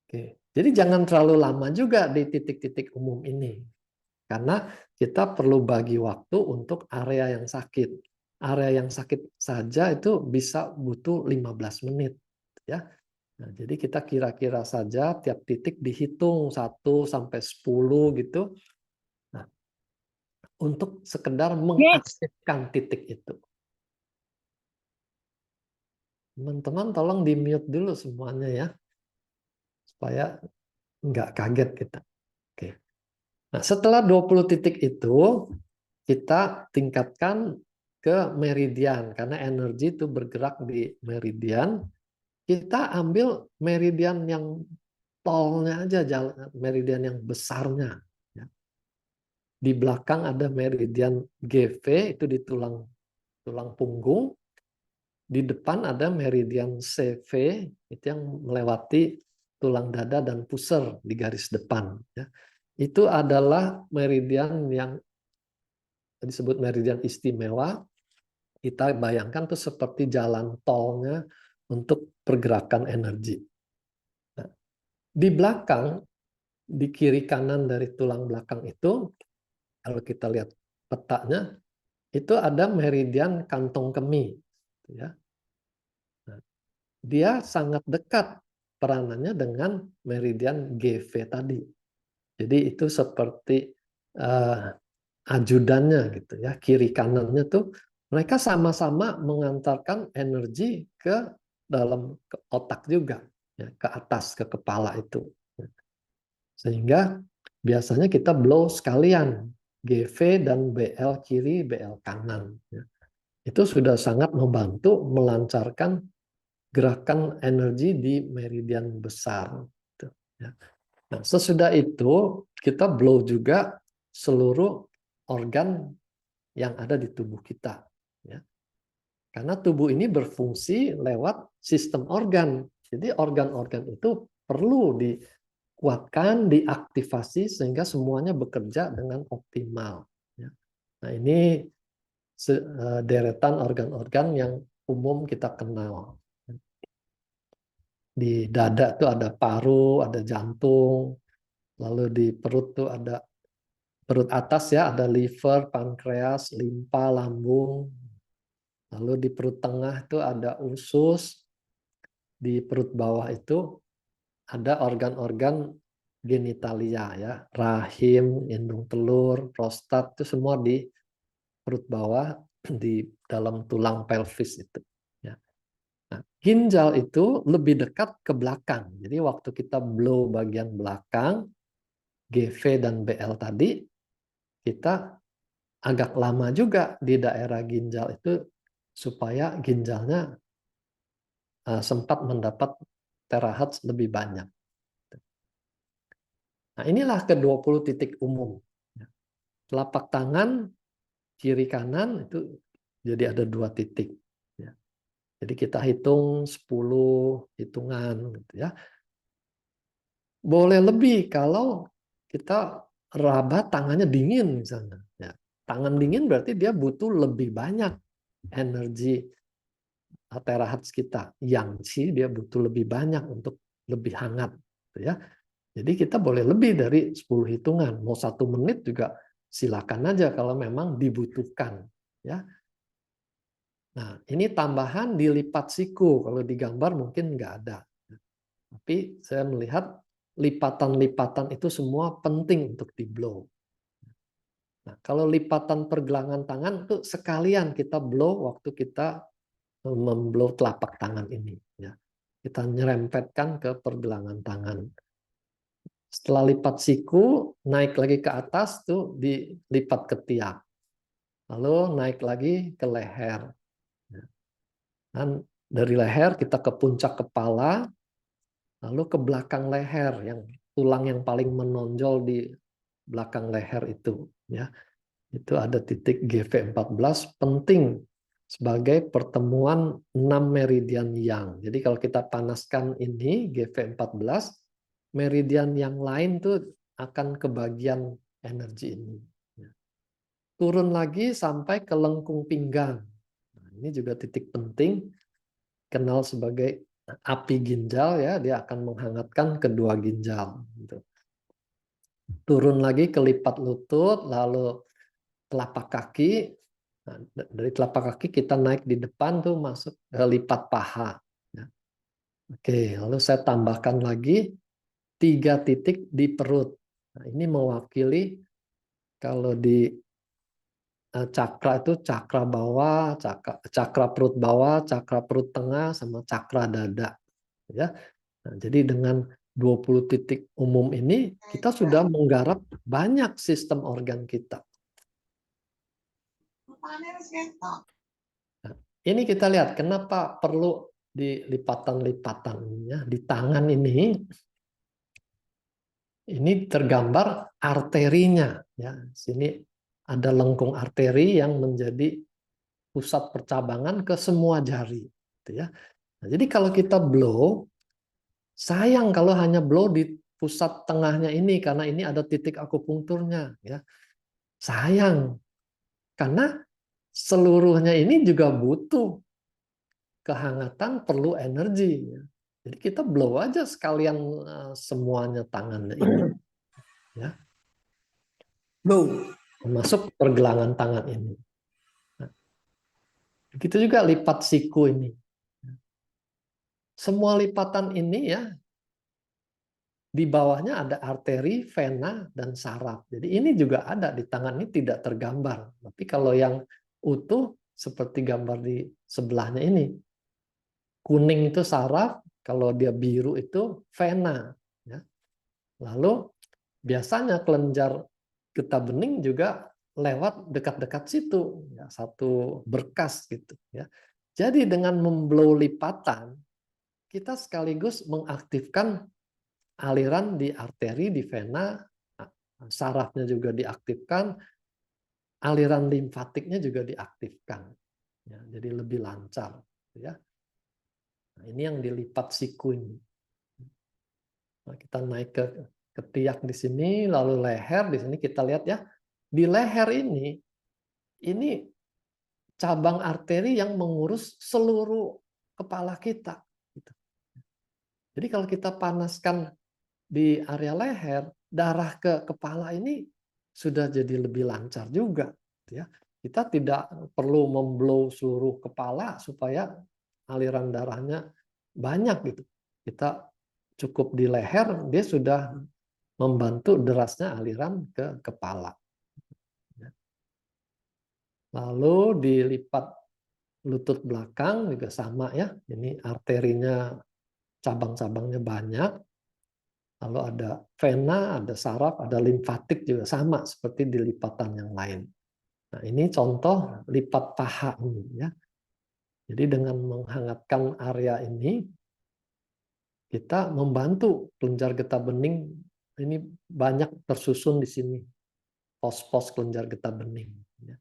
Oke. Jadi jangan terlalu lama juga di titik-titik umum ini. Karena kita perlu bagi waktu untuk area yang sakit. Area yang sakit saja itu bisa butuh 15 menit. Ya. Nah, jadi kita kira-kira saja tiap titik dihitung 1-10 gitu. Nah, untuk sekedar mengaktifkan titik itu. Teman-teman tolong di-mute dulu semuanya ya. Supaya nggak kaget kita. Oke. Nah, setelah 20 titik itu, kita tingkatkan ke meridian. Karena energi itu bergerak di meridian. Kita ambil meridian yang tolnya aja, meridian yang besarnya. Di belakang ada meridian GV, itu di tulang punggung. Di depan ada meridian CV, itu yang melewati tulang dada dan pusar di garis depan. Itu adalah meridian yang disebut meridian istimewa. Kita bayangkan tuh seperti jalan tolnya untuk pergerakan energi. Nah, di belakang, di kiri kanan dari tulang belakang itu, kalau kita lihat petanya, itu ada meridian kantong kemih. Ya. Nah, dia sangat dekat peranannya dengan meridian GV tadi. Jadi itu seperti ajudannya gitu ya, kiri kanannya tuh mereka sama-sama mengantarkan energi ke dalam ke otak juga, ya, ke atas ke kepala itu. Sehingga biasanya kita blow sekalian GV dan BL kiri, BL kanan. Ya. Itu sudah sangat membantu melancarkan gerakan energi di meridian besar. Gitu, ya. Nah, sesudah itu kita blow juga seluruh organ yang ada di tubuh kita. Ya. Karena tubuh ini berfungsi lewat sistem organ. Jadi organ-organ itu perlu dikuatkan, diaktifasi sehingga semuanya bekerja dengan optimal. Ya. Nah, ini deretan organ-organ yang umum kita kenal. Di dada itu ada paru, ada jantung, lalu di perut tuh ada perut atas ya, ada liver, pankreas, limpa, lambung. Lalu di perut tengah itu ada usus, di perut bawah itu ada organ-organ genitalia ya, rahim, indung telur, prostat itu semua di perut bawah di dalam tulang pelvis itu. Ya. Nah, ginjal itu lebih dekat ke belakang. Jadi waktu kita blow bagian belakang, GV dan BL tadi, kita agak lama juga di daerah ginjal itu supaya ginjalnya sempat mendapat terahertz lebih banyak. Nah, inilah ke-20 titik umum. Telapak tangan, kiri kanan, itu jadi ada 2 titik. Jadi kita hitung 10 hitungan. Gitu ya. Boleh lebih kalau kita raba tangannya dingin misalnya. Ya. Tangan dingin berarti dia butuh lebih banyak energi terahertz kita. Yang sih dia butuh lebih banyak untuk lebih hangat. Gitu ya. Jadi kita boleh lebih dari 10 hitungan. Mau 1 menit juga silakan aja kalau memang dibutuhkan. Ya. Nah, ini tambahan dilipat siku. Kalau digambar mungkin nggak ada. Tapi saya melihat lipatan-lipatan itu semua penting untuk di-blow. Nah, kalau lipatan pergelangan tangan itu sekalian kita blow waktu kita memblow telapak tangan ini. Ya. Kita nyerempetkan ke pergelangan tangan. Setelah lipat siku, naik lagi ke atas tuh dilipat ketiak. Lalu naik lagi ke leher. Dan dari leher kita ke puncak kepala, lalu ke belakang leher, yang tulang yang paling menonjol di belakang leher itu. Ya, itu ada titik GV14 penting sebagai pertemuan 6 meridian yang. Jadi kalau kita panaskan ini GV14, meridian yang lain tuh akan kebagian energi ini. Turun lagi sampai ke lengkung pinggang. Nah, ini juga titik penting, kenal sebagai api ginjal ya, dia akan menghangatkan kedua ginjal. Turun lagi ke lipat lutut, lalu telapak kaki. Nah, dari telapak kaki kita naik di depan tuh masuk ke lipat paha. Oke, lalu saya tambahkan lagi 3 titik di perut. Nah, ini mewakili kalau di cakra itu cakra bawah, cakra perut bawah, cakra perut tengah, sama cakra dada. Ya. Nah, jadi dengan 20 titik umum ini, kita sudah menggarap banyak sistem organ kita. Nah, ini kita lihat kenapa perlu di lipatan-lipatan ya, di tangan ini. Ini tergambar arterinya ya. Sini ada lengkung arteri yang menjadi pusat percabangan ke semua jari gitu ya. Nah, jadi kalau kita blow, sayang kalau hanya blow di pusat tengahnya ini karena ini ada titik akupunkturnya ya. Sayang. Karena seluruhnya ini juga butuh kehangatan, perlu energi. Jadi kita blow aja sekalian semuanya tangannya ini, ya, Blow. masuk pergelangan tangan ini. Nah, begitu juga lipat siku ini. Semua lipatan ini ya, di bawahnya ada arteri, vena, dan saraf. Jadi ini juga ada di tangan ini tidak tergambar. Tapi kalau yang utuh seperti gambar di sebelahnya ini, kuning itu saraf, kalau dia biru itu vena. Ya. Lalu biasanya kelenjar getah bening juga lewat dekat-dekat situ, ya, satu berkas gitu. Ya. Jadi dengan memblow lipatan, kita sekaligus mengaktifkan aliran di arteri, di vena, sarafnya juga diaktifkan, aliran limfatiknya juga diaktifkan. Ya, jadi lebih lancar. Ya. Nah, ini yang dilipat siku ini. Nah, kita naik ke ketiak di sini, lalu leher di sini kita lihat ya. Di leher ini cabang arteri yang mengurus seluruh kepala kita. Gitu. Jadi kalau kita panaskan di area leher, darah ke kepala ini sudah jadi lebih lancar juga. Ya. Kita tidak perlu memblow seluruh kepala supaya aliran darahnya banyak gitu. Kita cukup di leher, dia sudah membantu derasnya aliran ke kepala. Lalu dilipat lutut belakang juga sama ya. Ini arterinya, cabang-cabangnya banyak. Lalu ada vena, ada saraf, ada limfatik juga sama seperti di lipatan yang lain. Nah, ini contoh lipat paha ini ya. Jadi dengan menghangatkan area ini, kita membantu kelenjar getah bening ini banyak tersusun di sini, pos-pos kelenjar getah bening. Ya.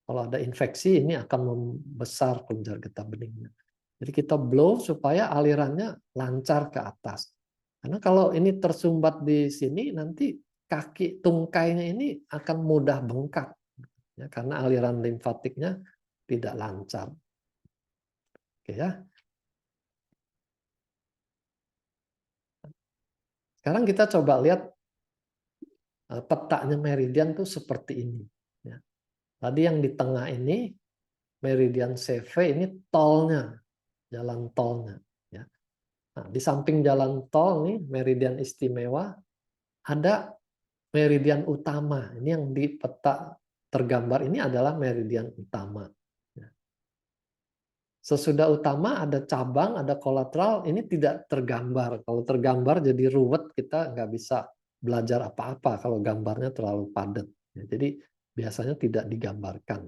Kalau ada infeksi ini akan membesar kelenjar getah beningnya. Jadi kita blow supaya alirannya lancar ke atas. Karena kalau ini tersumbat di sini, nanti kaki tungkainya ini akan mudah bengkak. Ya, karena aliran limfatiknya tidak lancar. Oke ya. Sekarang kita coba lihat petanya meridian tuh seperti ini. Ya. Tadi yang di tengah ini, meridian CV ini tolnya, jalan tolnya. Ya. Nah, di samping jalan tol nih, meridian istimewa, ada meridian utama. Ini yang di peta tergambar ini adalah meridian utama. Sesudah utama ada cabang, ada kolateral, ini tidak tergambar. Kalau tergambar jadi ruwet, kita nggak bisa belajar apa-apa kalau gambarnya terlalu padat. Jadi biasanya tidak digambarkan.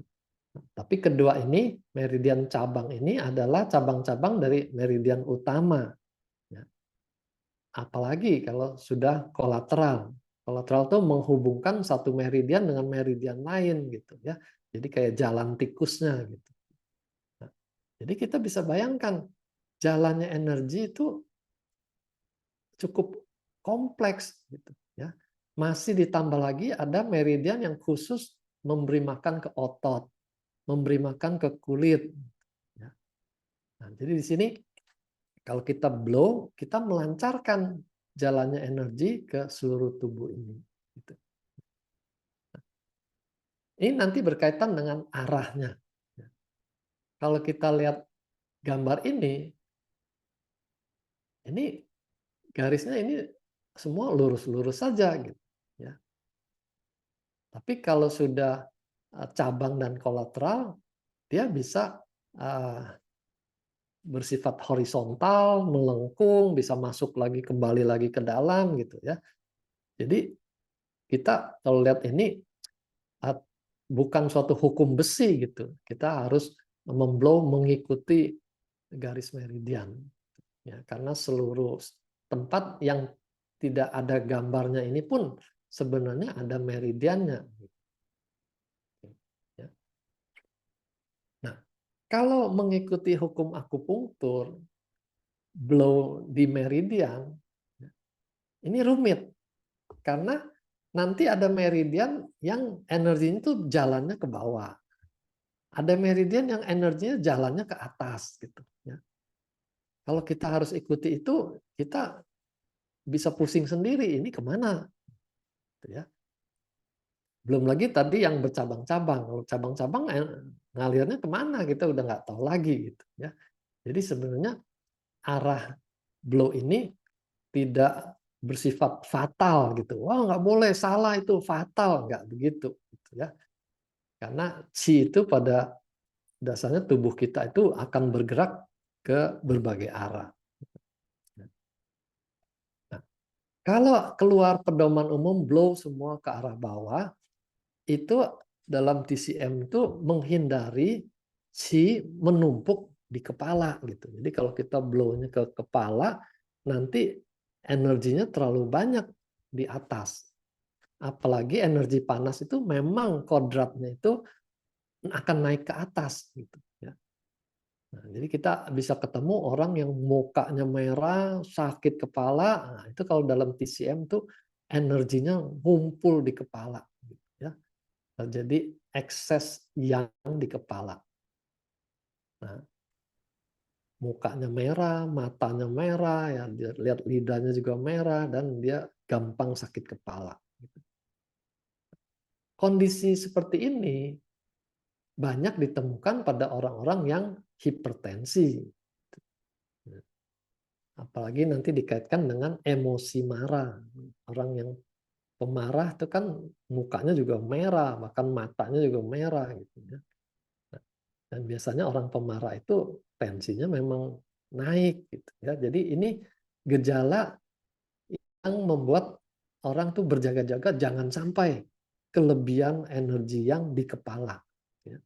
Tapi kedua ini, meridian cabang ini adalah cabang-cabang dari meridian utama. Apalagi kalau sudah kolateral. Kolateral itu menghubungkan satu meridian dengan meridian lain gitu ya. Jadi kayak jalan tikusnya gitu. Nah, jadi kita bisa bayangkan jalannya energi itu cukup kompleks gitu ya. Masih ditambah lagi ada meridian yang khusus memberi makan ke otot, memberi makan ke kulit. Ya. Nah, jadi di sini kalau kita blow, kita melancarkan jalannya energi ke seluruh tubuh ini. Gitu. Ini nanti berkaitan dengan arahnya. Kalau kita lihat gambar ini garisnya ini semua lurus-lurus saja, gitu. Ya. Tapi kalau sudah cabang dan kolateral, dia bisa bersifat horizontal, melengkung, bisa masuk lagi kembali lagi ke dalam, gitu ya. Jadi kita kalau lihat ini bukan suatu hukum besi gitu. Kita harus memblow mengikuti garis meridian. Ya, karena seluruh tempat yang tidak ada gambarnya ini pun sebenarnya ada meridiannya. Ya. Nah, kalau mengikuti hukum akupunktur, blow di meridian, ini rumit. Karena nanti ada meridian yang energinya itu jalannya ke bawah. Ada meridian yang energinya jalannya ke atas gitu ya. Kalau kita harus ikuti itu, kita bisa pusing sendiri, ini kemana? Gitu ya. Belum lagi tadi yang bercabang-cabang. Kalau cabang-cabang ngalirnya kemana kita udah nggak tahu lagi gitu ya. Jadi sebenarnya arah blow ini tidak bersifat fatal gitu. Wah nggak boleh, salah itu fatal, nggak begitu gitu ya. Karena chi itu pada dasarnya tubuh kita itu akan bergerak ke berbagai arah. Nah, kalau keluar pedoman umum blow semua ke arah bawah, itu dalam TCM itu menghindari si menumpuk di kepala gitu. Jadi kalau kita blow-nya ke kepala, nanti energinya terlalu banyak di atas. Apalagi energi panas itu memang kodratnya itu akan naik ke atas gitu ya. Nah, jadi kita bisa ketemu orang yang mukanya merah, sakit kepala, nah, itu kalau dalam TCM tuh energinya ngumpul di kepala gitu ya. Terjadi ekses yang di kepala. Nah, mukanya merah, matanya merah, ya dia lihat lidahnya juga merah dan dia gampang sakit kepala. Kondisi seperti ini banyak ditemukan pada orang-orang yang hipertensi. Apalagi nanti dikaitkan dengan emosi marah. Orang yang pemarah itu kan mukanya juga merah, bahkan matanya juga merah gitu ya. Dan biasanya orang pemarah itu tensinya memang naik gitu ya. Jadi ini gejala yang membuat orang tuh berjaga-jaga jangan sampai kelebihan energi yang di kepala. Ya.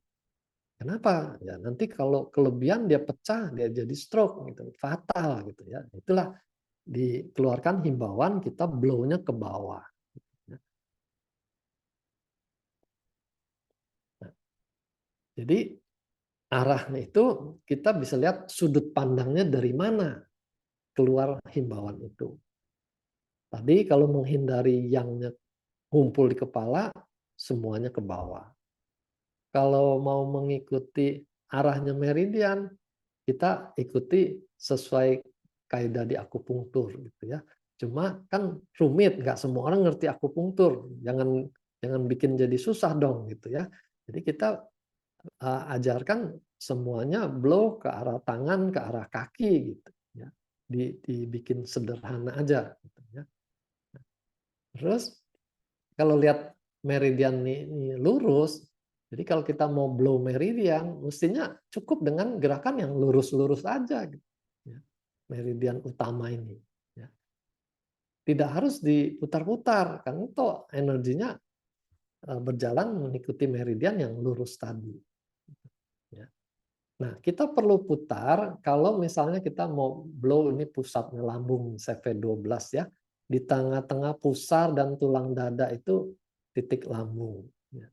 Kenapa? Ya nanti kalau kelebihan dia pecah, dia jadi stroke gitu, fatal gitu ya. Itulah dikeluarkan himbauan kita blow-nya ke bawah. Ya. Nah, jadi arahnya itu kita bisa lihat sudut pandangnya dari mana keluar himbauan itu. Tadi kalau menghindari yang kumpul di kepala, semuanya ke bawah. Kalau mau mengikuti arahnya meridian, kita ikuti sesuai kaidah di akupunktur gitu ya. Cuma kan rumit, nggak semua orang ngerti akupunktur. Jangan jangan bikin jadi susah dong gitu ya. Jadi kita ajarkan semuanya blow ke arah tangan, ke arah kaki gitu ya. Dibikin sederhana aja gitu ya. Terus kalau lihat meridian ini lurus, jadi kalau kita mau blow meridian, mestinya cukup dengan gerakan yang lurus-lurus aja gitu ya. Meridian utama ini ya. Tidak harus diputar-putar, kan itu energinya berjalan mengikuti meridian yang lurus tadi. Ya. Nah, kita perlu putar kalau misalnya kita mau blow ini pusatnya lambung CV12 ya. Di tengah-tengah pusar dan tulang dada itu titik lambung. Ya.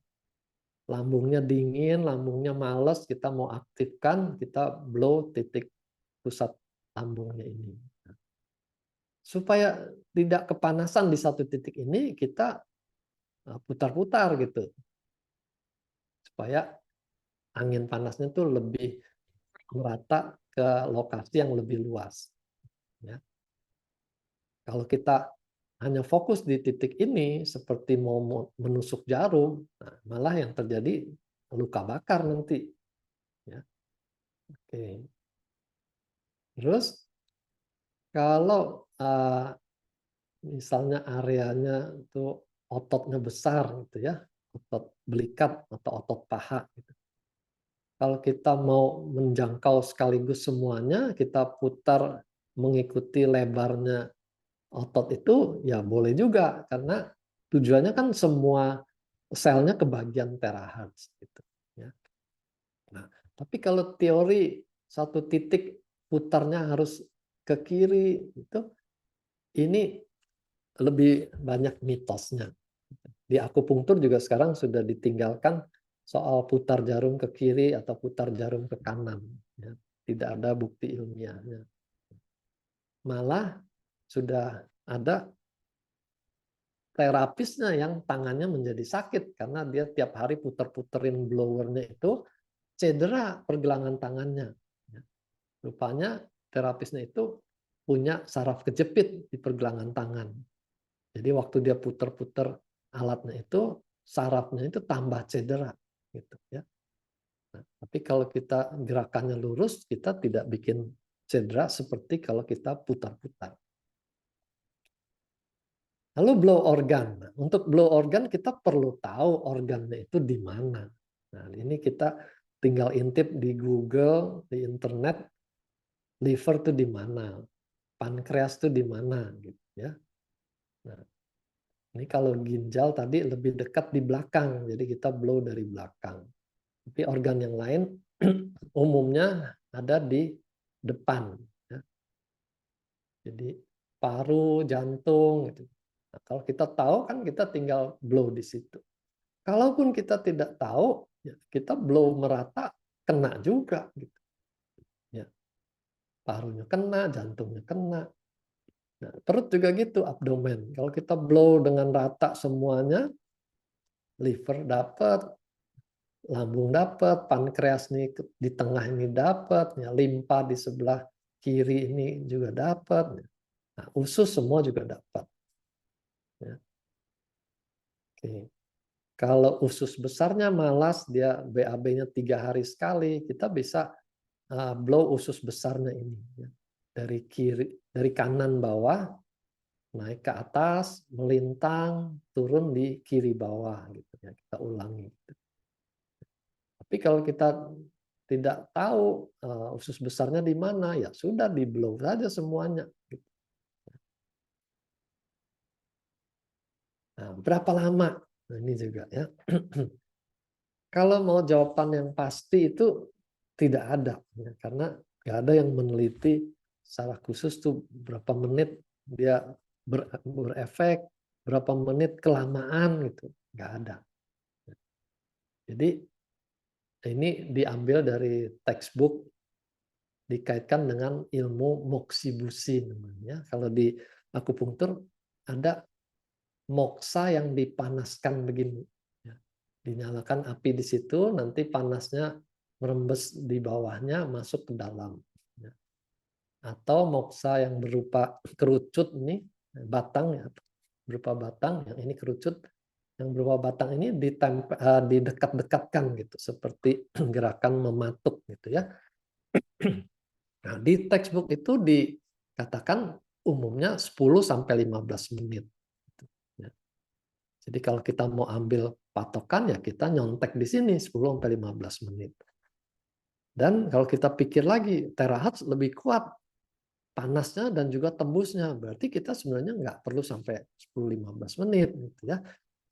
Lambungnya dingin, lambungnya males, kita mau aktifkan, kita blow titik pusat lambungnya ini. Supaya tidak kepanasan di satu titik ini, kita putar-putar gitu. Supaya angin panasnya tuh lebih merata ke lokasi yang lebih luas. Ya. Kalau kita hanya fokus di titik ini, seperti mau menusuk jarum, nah, malah yang terjadi luka bakar nanti. Ya. Oke. Terus kalau misalnya areanya itu ototnya besar, gitu ya, otot belikat atau otot paha. Gitu. Kalau kita mau menjangkau sekaligus semuanya, kita putar mengikuti lebarnya otot itu ya boleh juga karena tujuannya kan semua selnya ke bagian terahertz gitu ya. Nah, tapi kalau teori satu titik putarnya harus ke kiri itu ini lebih banyak mitosnya. Di akupunktur juga sekarang sudah ditinggalkan soal putar jarum ke kiri atau putar jarum ke kanan ya. Tidak ada bukti ilmiahnya. Malah sudah ada terapisnya yang tangannya menjadi sakit karena dia tiap hari puter-puterin blowernya itu cedera pergelangan tangannya. Rupanya terapisnya itu punya saraf kejepit di pergelangan tangan. Jadi waktu dia puter-puter alatnya itu, sarafnya itu tambah cedera, gitu ya. Nah, tapi kalau kita gerakannya lurus, kita tidak bikin cedera seperti kalau kita putar-putar. Lalu blow organ. Nah, untuk blow organ kita perlu tahu organnya itu di mana. Nah, ini kita tinggal intip di Google, di internet, liver itu di mana, pankreas itu di mana, gitu ya. Nah, ini kalau ginjal tadi lebih dekat di belakang, jadi kita blow dari belakang. Tapi organ yang lain umumnya ada di depan. Ya. Jadi paru, jantung, gitu. Nah, kalau kita tahu kan kita tinggal blow di situ. Kalaupun kita tidak tahu, ya kita blow merata, kena juga. Gitu. Ya. Parunya kena, jantungnya kena. Nah, perut juga gitu, abdomen. Kalau kita blow dengan rata semuanya, liver dapat, lambung dapat, pankreas nih di tengah ini dapat, ya, limpa di sebelah kiri ini juga dapat. Nah, usus semua juga dapat. Ya. Oke. Kalau usus besarnya malas, dia BAB-nya 3 hari sekali, kita bisa blow usus besarnya ini. Ya. Dari kiri, dari kanan bawah, naik ke atas, melintang, turun di kiri bawah. Gitu ya. Kita ulangi. Tapi kalau kita tidak tahu usus besarnya di mana, ya sudah di blow saja semuanya. Gitu. Nah, berapa lama? Nah, ini juga ya. Kalau mau jawaban yang pasti itu tidak ada, ya, karena nggak ada yang meneliti secara khusus tuh berapa menit dia berefek, berapa menit kelamaan gitu, nggak ada. Jadi ini diambil dari textbook dikaitkan dengan ilmu moksibusi namanya. Kalau di akupunktur ada moksa yang dipanaskan begini. Ya. Dinyalakan api di situ, nanti panasnya merembes di bawahnya masuk ke dalam. Ya. Atau moksa yang berupa kerucut ini, batang ya, berupa batang, yang ini kerucut, yang berupa batang ini didekat-dekatkan gitu, seperti gerakan mematuk gitu ya. Nah, di textbook itu dikatakan umumnya 10-15 menit. Ya. Jadi kalau kita mau ambil patokan ya kita nyontek di sini 10-15 menit. Dan kalau kita pikir lagi, terahertz lebih kuat panasnya dan juga tembusnya. Berarti kita sebenarnya nggak perlu sampai 10-15 menit gitu ya.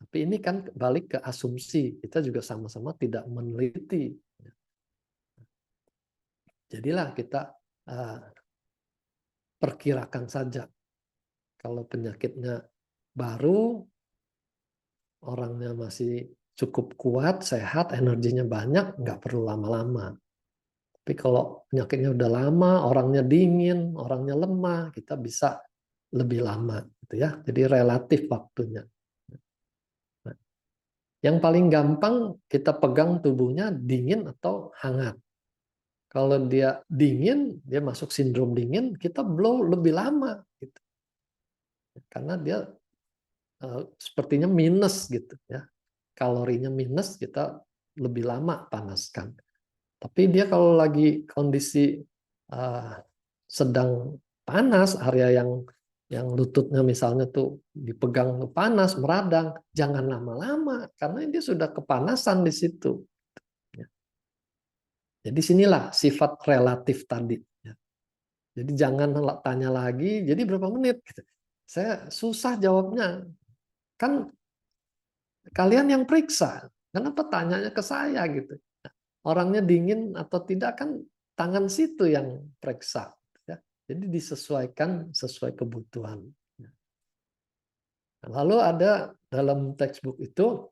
Tapi ini kan balik ke asumsi. Kita juga sama-sama tidak meneliti. Jadilah kita perkirakan saja. Kalau penyakitnya baru, orangnya masih cukup kuat, sehat, energinya banyak, nggak perlu lama-lama. Tapi kalau penyakitnya udah lama, orangnya dingin, orangnya lemah, kita bisa lebih lama, gitu ya. Jadi relatif waktunya. Nah, yang paling gampang kita pegang tubuhnya dingin atau hangat. Kalau dia dingin, dia masuk sindrom dingin, kita blow lebih lama, gitu. Karena dia sepertinya minus gitu ya. Kalorinya minus, kita lebih lama panaskan. Tapi dia kalau lagi kondisi sedang panas, area yang lututnya misalnya tuh dipegang panas, meradang, jangan lama-lama karena dia sudah kepanasan di situ. Jadi sinilah sifat relatif tadi. Jadi jangan tanya lagi, jadi berapa menit? Saya susah jawabnya. Kan kalian yang periksa, kenapa tanyanya ke saya gitu? Orangnya dingin atau tidak kan tangan situ yang periksa. Ya. Jadi disesuaikan sesuai kebutuhan. Lalu ada dalam textbook itu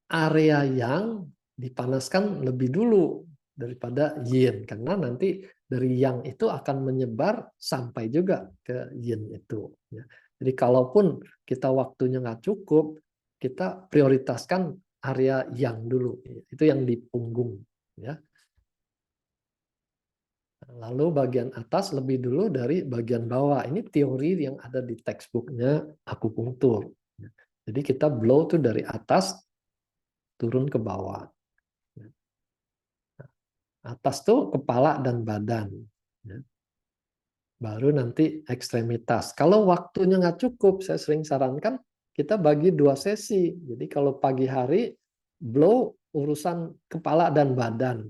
area yang dipanaskan lebih dulu daripada yin. Karena nanti dari yang itu akan menyebar sampai juga ke yin itu. Jadi kalaupun kita waktunya nggak cukup, kita prioritaskan area yang dulu. Itu yang di punggung. ya. Lalu bagian atas lebih dulu dari bagian bawah. Ini teori yang ada di textbooknya akupunktur. Jadi kita blow tuh dari atas turun ke bawah. Atas tuh kepala dan badan. Baru nanti ekstremitas. Kalau waktunya nggak cukup, saya sering sarankan kita bagi 2 sesi. Jadi kalau pagi hari blow urusan kepala dan badan.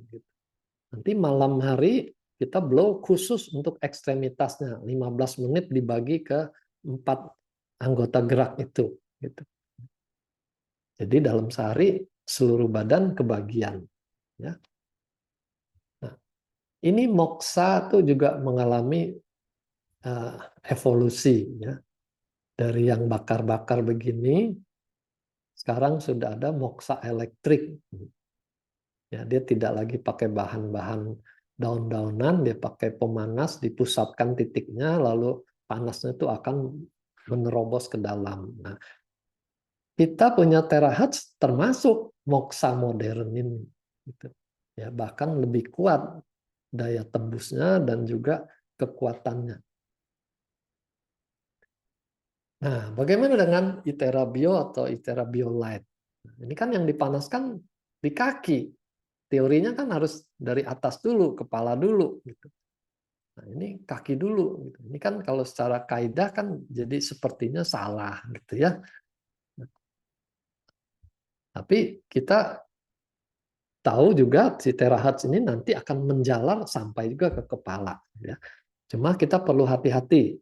Nanti malam hari kita blow khusus untuk ekstremitasnya. 15 menit dibagi ke 4 anggota gerak itu. Gitu. Jadi dalam sehari seluruh badan kebagian. Ya. Nah, ini moksa tuh juga mengalami evolusi. Ya. Dari yang bakar-bakar begini, sekarang sudah ada moksa elektrik. Ya, dia tidak lagi pakai bahan-bahan daun-daunan, dia pakai pemanas, dipusatkan titiknya, lalu panasnya itu akan menerobos ke dalam. Nah, kita punya terahertz termasuk moksa modern ini. Gitu. Ya, bahkan lebih kuat daya tembusnya dan juga kekuatannya. Nah, bagaimana dengan Itera Bio atau Itera Bio Light? Ini kan yang dipanaskan di kaki. Teorinya kan harus dari atas dulu, kepala dulu. Gitu. Nah, ini kaki dulu. Gitu. Ini kan kalau secara kaidah kan jadi sepertinya salah, gitu ya. Tapi kita tahu juga si terahertz ini nanti akan menjalar sampai juga ke kepala. Ya. Cuma kita perlu hati-hati.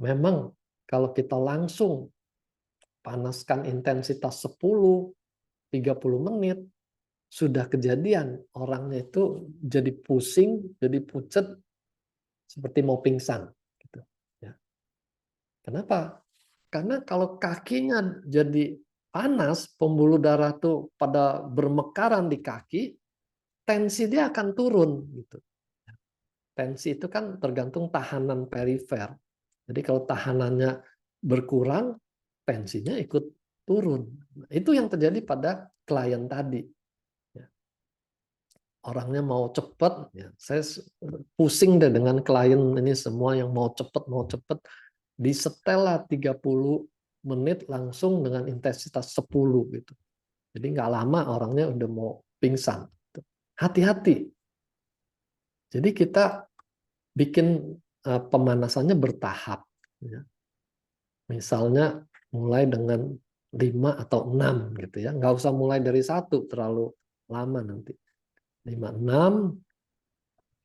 Memang kalau kita langsung panaskan intensitas 10-30 menit, sudah kejadian orangnya itu jadi pusing, jadi pucat, seperti mau pingsan. Gitu. Ya. Kenapa? Karena kalau kakinya jadi panas, pembuluh darah tuh pada bermekaran di kaki, tensi dia akan turun. Gitu. Tensi itu kan tergantung tahanan perifer. Jadi kalau tahanannya berkurang, tensinya ikut turun. Nah, itu yang terjadi pada klien tadi. Orangnya mau cepat, ya, saya pusing deh dengan klien ini semua yang mau cepat, disetel lah 30 menit langsung dengan intensitas 10 gitu. Jadi nggak lama orangnya udah mau pingsan. Hati-hati. Jadi kita bikin pemanasannya bertahap. Ya. Misalnya mulai dengan 5 atau 6 gitu ya. Nggak usah mulai dari 1 terlalu lama nanti. 5, 6,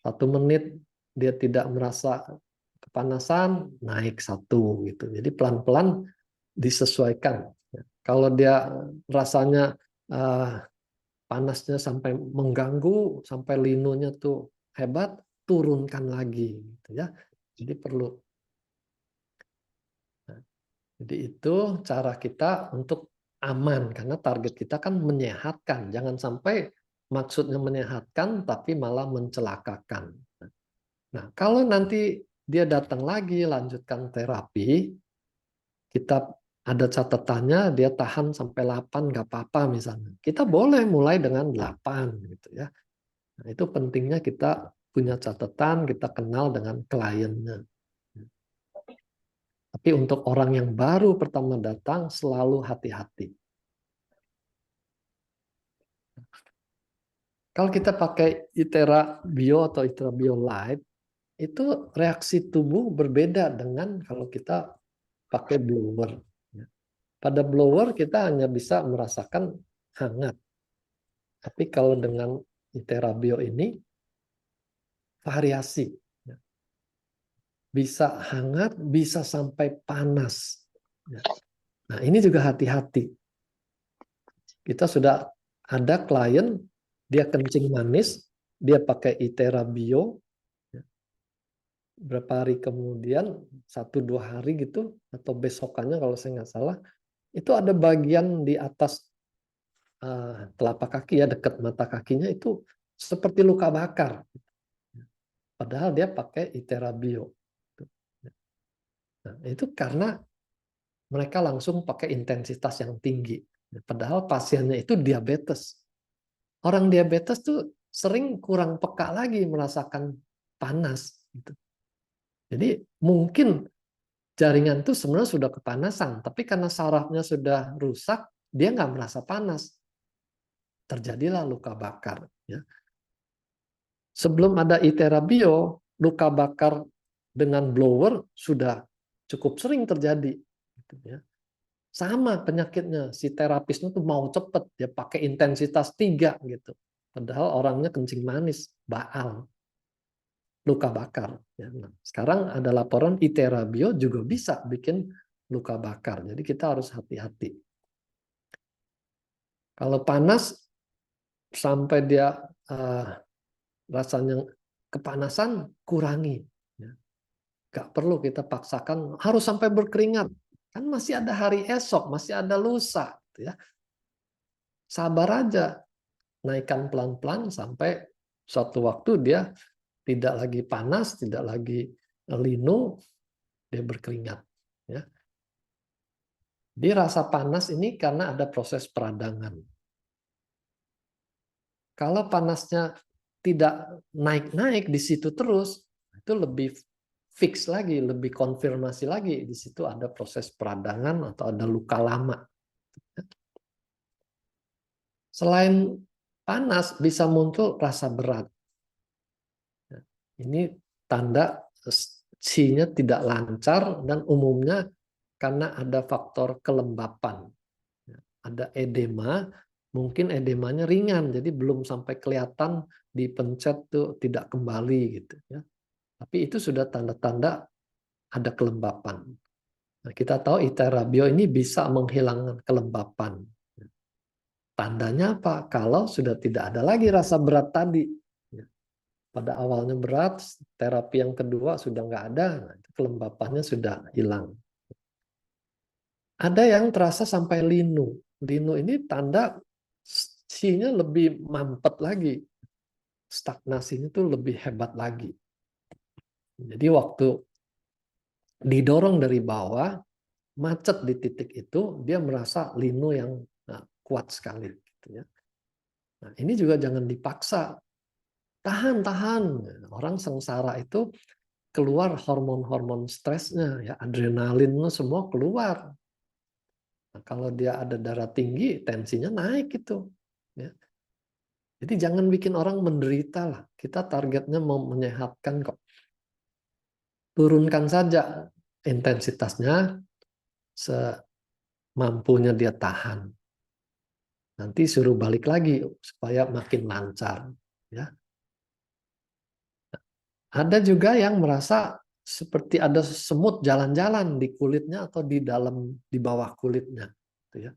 1 menit dia tidak merasa kepanasan, naik 1 gitu. Jadi pelan-pelan disesuaikan. Kalau dia rasanya panasnya sampai mengganggu, sampai linonya tuh hebat, turunkan lagi gitu ya. Jadi perlu. Nah, jadi itu cara kita untuk aman karena target kita kan menyehatkan. Jangan sampai maksudnya menyehatkan tapi malah mencelakakan. Nah, kalau nanti dia datang lagi lanjutkan terapi, kita ada catatannya dia tahan sampai 8 nggak apa-apa misalnya. Kita boleh mulai dengan 8 gitu ya. Nah, itu pentingnya kita punya catatan, kita kenal dengan kliennya. Tapi untuk orang yang baru pertama datang selalu hati-hati. Kalau kita pakai Itera Bio atau Itera Bio Light, itu reaksi tubuh berbeda dengan kalau kita pakai blower. Pada blower kita hanya bisa merasakan hangat. Tapi kalau dengan Itera Bio ini variasi. Bisa hangat, bisa sampai panas. Nah, ini juga hati-hati. Kita sudah ada klien, dia kencing manis, dia pakai Itera Bio, berapa hari kemudian, 1-2 hari gitu, atau besokannya kalau saya nggak salah, itu ada bagian di atas telapak kaki ya, dekat mata kakinya itu seperti luka bakar. Padahal dia pakai Itera Bio. Nah, itu karena mereka langsung pakai intensitas yang tinggi. Padahal pasiennya itu diabetes. Orang diabetes tuh sering kurang peka lagi merasakan panas. Gitu. Jadi mungkin jaringan itu sebenarnya sudah kepanasan, tapi karena sarafnya sudah rusak, dia nggak merasa panas. Terjadilah luka bakar. Ya. Sebelum ada Iterabio, luka bakar dengan blower sudah cukup sering terjadi. Gitu, ya. Sama penyakitnya, si terapisnya tuh mau cepet, dia pakai intensitas 3 gitu. Padahal orangnya kencing manis, baal, luka bakar. Ya. Nah, sekarang ada laporan Iterabio juga bisa bikin luka bakar. Jadi kita harus hati-hati. Kalau panas sampai dia rasanya kepanasan, kurangi. Ya. Gak perlu kita paksakan harus sampai berkeringat. Kan masih ada hari esok, masih ada lusa. Gitu ya. Sabar aja, naikkan pelan-pelan sampai suatu waktu dia tidak lagi panas, tidak lagi linu, dia berkeringat. Ya. Di rasa panas ini karena ada proses peradangan. Kalau panasnya tidak naik-naik di situ terus, itu lebih fix lagi, lebih konfirmasi lagi di situ ada proses peradangan atau ada luka lama. Selain panas bisa muncul rasa berat. Ini tanda sinya tidak lancar dan umumnya karena ada faktor kelembapan. Ada edema, mungkin edemanya ringan, jadi belum sampai kelihatan dipencet tuh tidak kembali gitu ya. Tapi itu sudah tanda-tanda ada kelembapan. Nah, kita tahu Iterabio ini bisa menghilangkan kelembapan. Tandanya apa? Kalau sudah tidak ada lagi rasa berat tadi. Pada awalnya berat, terapi yang kedua sudah nggak ada, kelembapannya sudah hilang. Ada yang terasa sampai linu. Linu ini tanda sinya lebih mampet lagi. Stagnasinya itu lebih hebat lagi. Jadi waktu didorong dari bawah, macet di titik itu, dia merasa linu yang kuat sekali. Gitu ya. Nah, ini juga jangan dipaksa. Tahan, tahan. Orang sengsara itu keluar hormon-hormon stresnya, ya adrenalinnya semua keluar. Nah, kalau dia ada darah tinggi, tensinya naik itu. Ya. Jadi jangan bikin orang menderita lah. Kita targetnya mau menyehatkan kok. Turunkan saja intensitasnya semampunya dia tahan. Nanti suruh balik lagi supaya makin lancar. Ya. Ada juga yang merasa seperti ada semut jalan-jalan di kulitnya atau di dalam di bawah kulitnya. Gitu ya.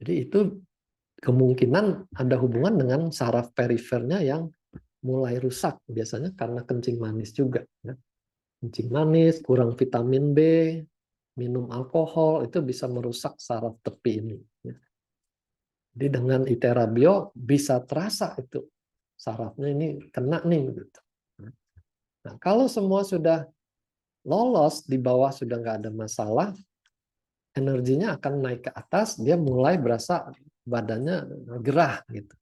Jadi itu kemungkinan ada hubungan dengan saraf perifernya yang mulai rusak, biasanya karena kencing manis juga. Ya. Kencing manis, kurang vitamin B, minum alkohol, itu bisa merusak saraf tepi ini. Ya. Jadi dengan Iterabio bisa terasa itu sarafnya ini kena nih. Gitu. Nah, kalau semua sudah lolos, di bawah sudah nggak ada masalah, energinya akan naik ke atas, dia mulai berasa badannya gerah gitu.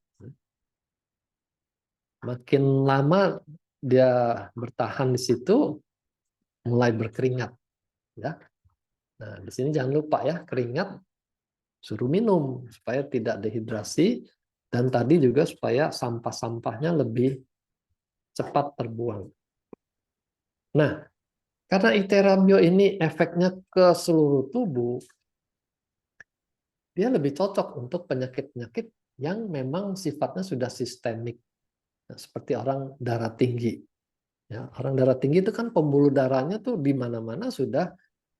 Makin lama dia bertahan di situ, mulai berkeringat. Ya. Nah, di sini jangan lupa ya, keringat suruh minum supaya tidak dehidrasi dan tadi juga supaya sampah-sampahnya lebih cepat terbuang. Nah, karena Iterabio ini efeknya ke seluruh tubuh, dia lebih cocok untuk penyakit-penyakit yang memang sifatnya sudah sistemik. Nah, seperti orang darah tinggi. Ya, orang darah tinggi itu kan pembuluh darahnya tuh di mana-mana sudah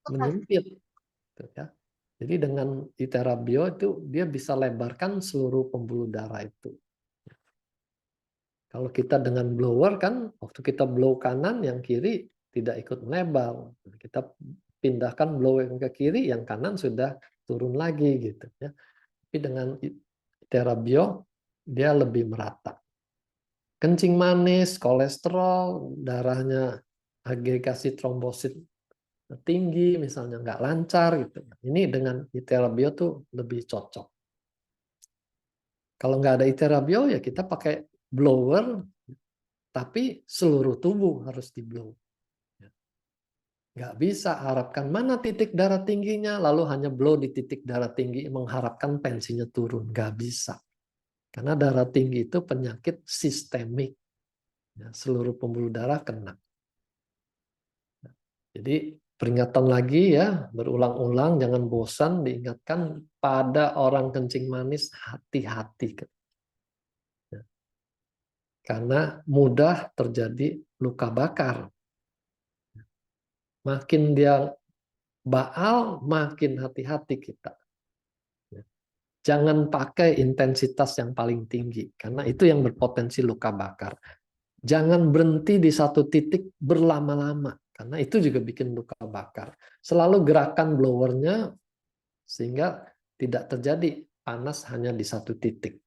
menyempit. Gitu, ya. Jadi dengan Iterabio itu dia bisa lebarkan seluruh pembuluh darah itu. Kalau kita dengan blower kan, waktu kita blow kanan, yang kiri tidak ikut melebar. Kita pindahkan blow yang ke kiri, yang kanan sudah turun lagi gitu. Ya. Tapi dengan Iterabio dia lebih merata. Kencing manis, kolesterol, darahnya agregasi trombosit tinggi, misalnya nggak lancar gitu. Ini dengan Iterabio tuh lebih cocok. Kalau nggak ada iterabio ya kita pakai blower, tapi seluruh tubuh harus di blow. Nggak bisa harapkan mana titik darah tingginya, lalu hanya blow di titik darah tinggi mengharapkan tensinya turun. Nggak bisa. Karena darah tinggi itu penyakit sistemik. Ya, seluruh pembuluh darah kena. Jadi peringatan lagi ya, berulang-ulang, jangan bosan diingatkan pada orang kencing manis, hati-hati. Karena mudah terjadi luka bakar. Makin dia baal, makin hati-hati kita. Jangan pakai intensitas yang paling tinggi, karena itu yang berpotensi luka bakar. Jangan berhenti di satu titik berlama-lama, karena itu juga bikin luka bakar. Selalu gerakan blowernya sehingga tidak terjadi panas hanya di satu titik.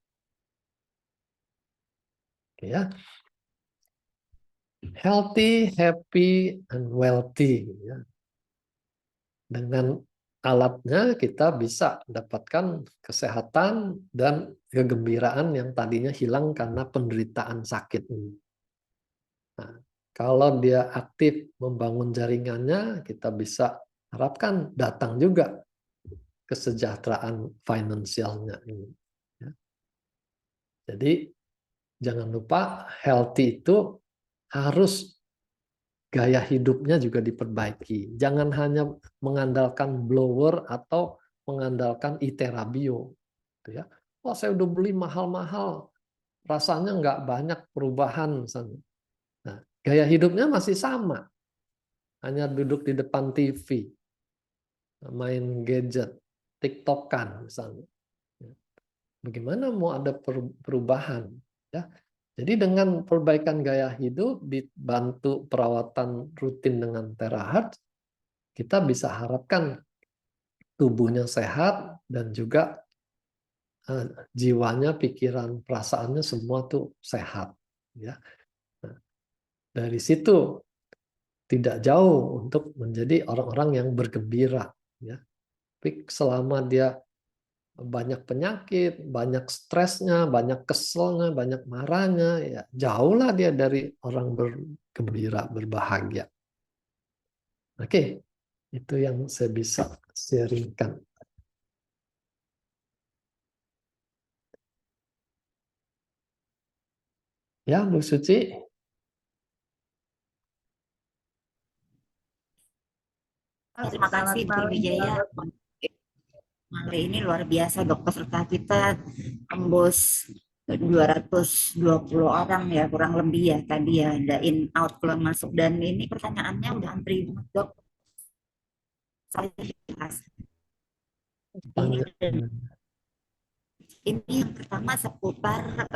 Oke ya. Healthy, happy, and wealthy. Ya. Dengan alatnya kita bisa dapatkan kesehatan dan kegembiraan yang tadinya hilang karena penderitaan sakit ini. Nah, kalau dia aktif membangun jaringannya, kita bisa harapkan datang juga kesejahteraan finansialnya ini. Ya. Jadi jangan lupa healthy itu harus gaya hidupnya juga diperbaiki. Jangan hanya mengandalkan blower atau mengandalkan iterabio. Gitu ya. Wah, saya udah beli mahal-mahal, rasanya nggak banyak perubahan. Nah, gaya hidupnya masih sama, hanya duduk di depan TV, main gadget, TikTokan misalnya. Bagaimana mau ada perubahan? Ya, jadi dengan perbaikan gaya hidup dibantu perawatan rutin dengan terahat, kita bisa harapkan tubuhnya sehat dan juga jiwanya, pikiran, perasaannya semua tuh sehat. Ya, nah, dari situ tidak jauh untuk menjadi orang-orang yang bergembira. Ya, tapi selama dia banyak penyakit, banyak stresnya, banyak keselnya, banyak marahnya, ya jauhlah dia dari orang bergembira, berbahagia. Oke, itu yang saya bisa sharingkan. Ya, Bu Suci. Terima kasih Dr. Wijaya. Hari ini luar biasa dok, peserta kita tembus 220 orang ya kurang lebih ya tadi ya, ada in out keluar masuk, dan ini pertanyaannya udah antri banget dok. Saya jelas. Ini, ini yang pertama seputar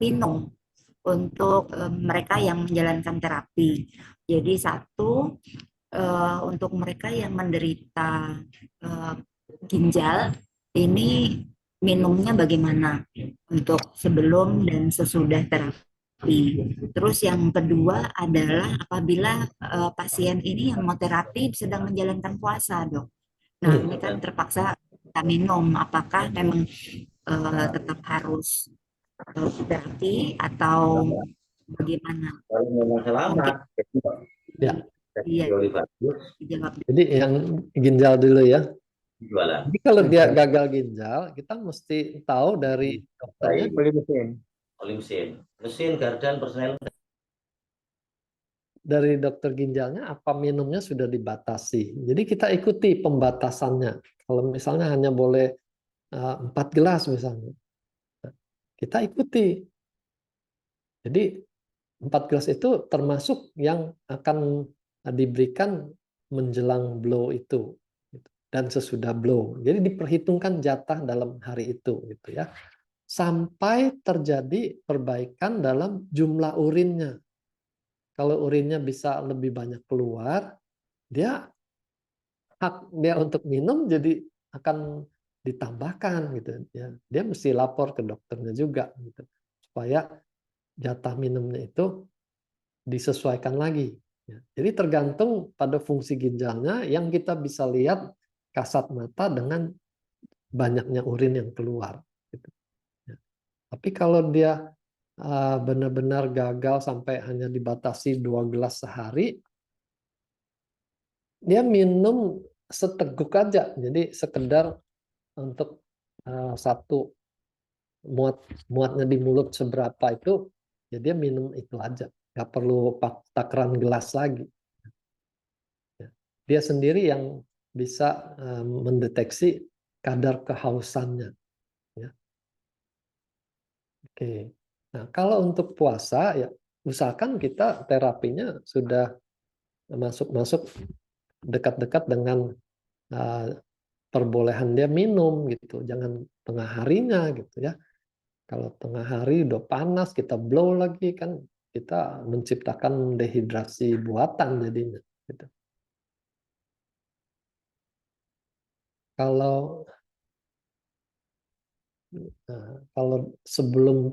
minum untuk mereka yang menjalankan terapi. Jadi satu, untuk mereka yang menderita ginjal, ini minumnya bagaimana untuk sebelum dan sesudah terapi. Terus yang kedua adalah apabila pasien ini yang mau terapi sedang menjalankan puasa, dok. Nah, ini kan terpaksa kita minum, apakah memang tetap harus terapi atau bagaimana? Mungkin Ya. iya, dijawab. Jadi yang ginjal dulu ya. Jadi kalau dia gagal ginjal, kita mesti tahu dari dokternya. Mesin, gardan, personel. Dari dokter ginjalnya apa minumnya sudah dibatasi. Jadi kita ikuti pembatasannya. Kalau misalnya hanya boleh 4 gelas misalnya, kita ikuti. Jadi 4 gelas itu termasuk yang akan diberikan menjelang blow itu dan sesudah blow. Jadi diperhitungkan jatah dalam hari itu gitu ya. Sampai terjadi perbaikan dalam jumlah urinnya. Kalau urinnya bisa lebih banyak keluar, hak dia untuk minum jadi akan ditambahkan gitu ya. Dia mesti lapor ke dokternya juga gitu. Supaya jatah minumnya itu disesuaikan lagi. Ya. Jadi tergantung pada fungsi ginjalnya yang kita bisa lihat kasat mata dengan banyaknya urin yang keluar. Gitu. Tapi kalau dia benar-benar gagal sampai hanya dibatasi 2 gelas sehari, dia minum seteguk aja. Jadi sekedar untuk satu muatnya di mulut seberapa itu, ya dia minum itu aja. Nggak perlu takaran gelas lagi. Dia sendiri yang bisa mendeteksi kadar kehausannya. Ya. Oke. Nah, kalau untuk puasa ya usahakan kita terapinya sudah masuk dekat-dekat dengan perbolehan dia minum gitu. Jangan tengah harinya gitu ya. Kalau tengah hari udah panas kita blow lagi kan kita menciptakan dehidrasi buatan jadinya gitu. Kalau kalau sebelum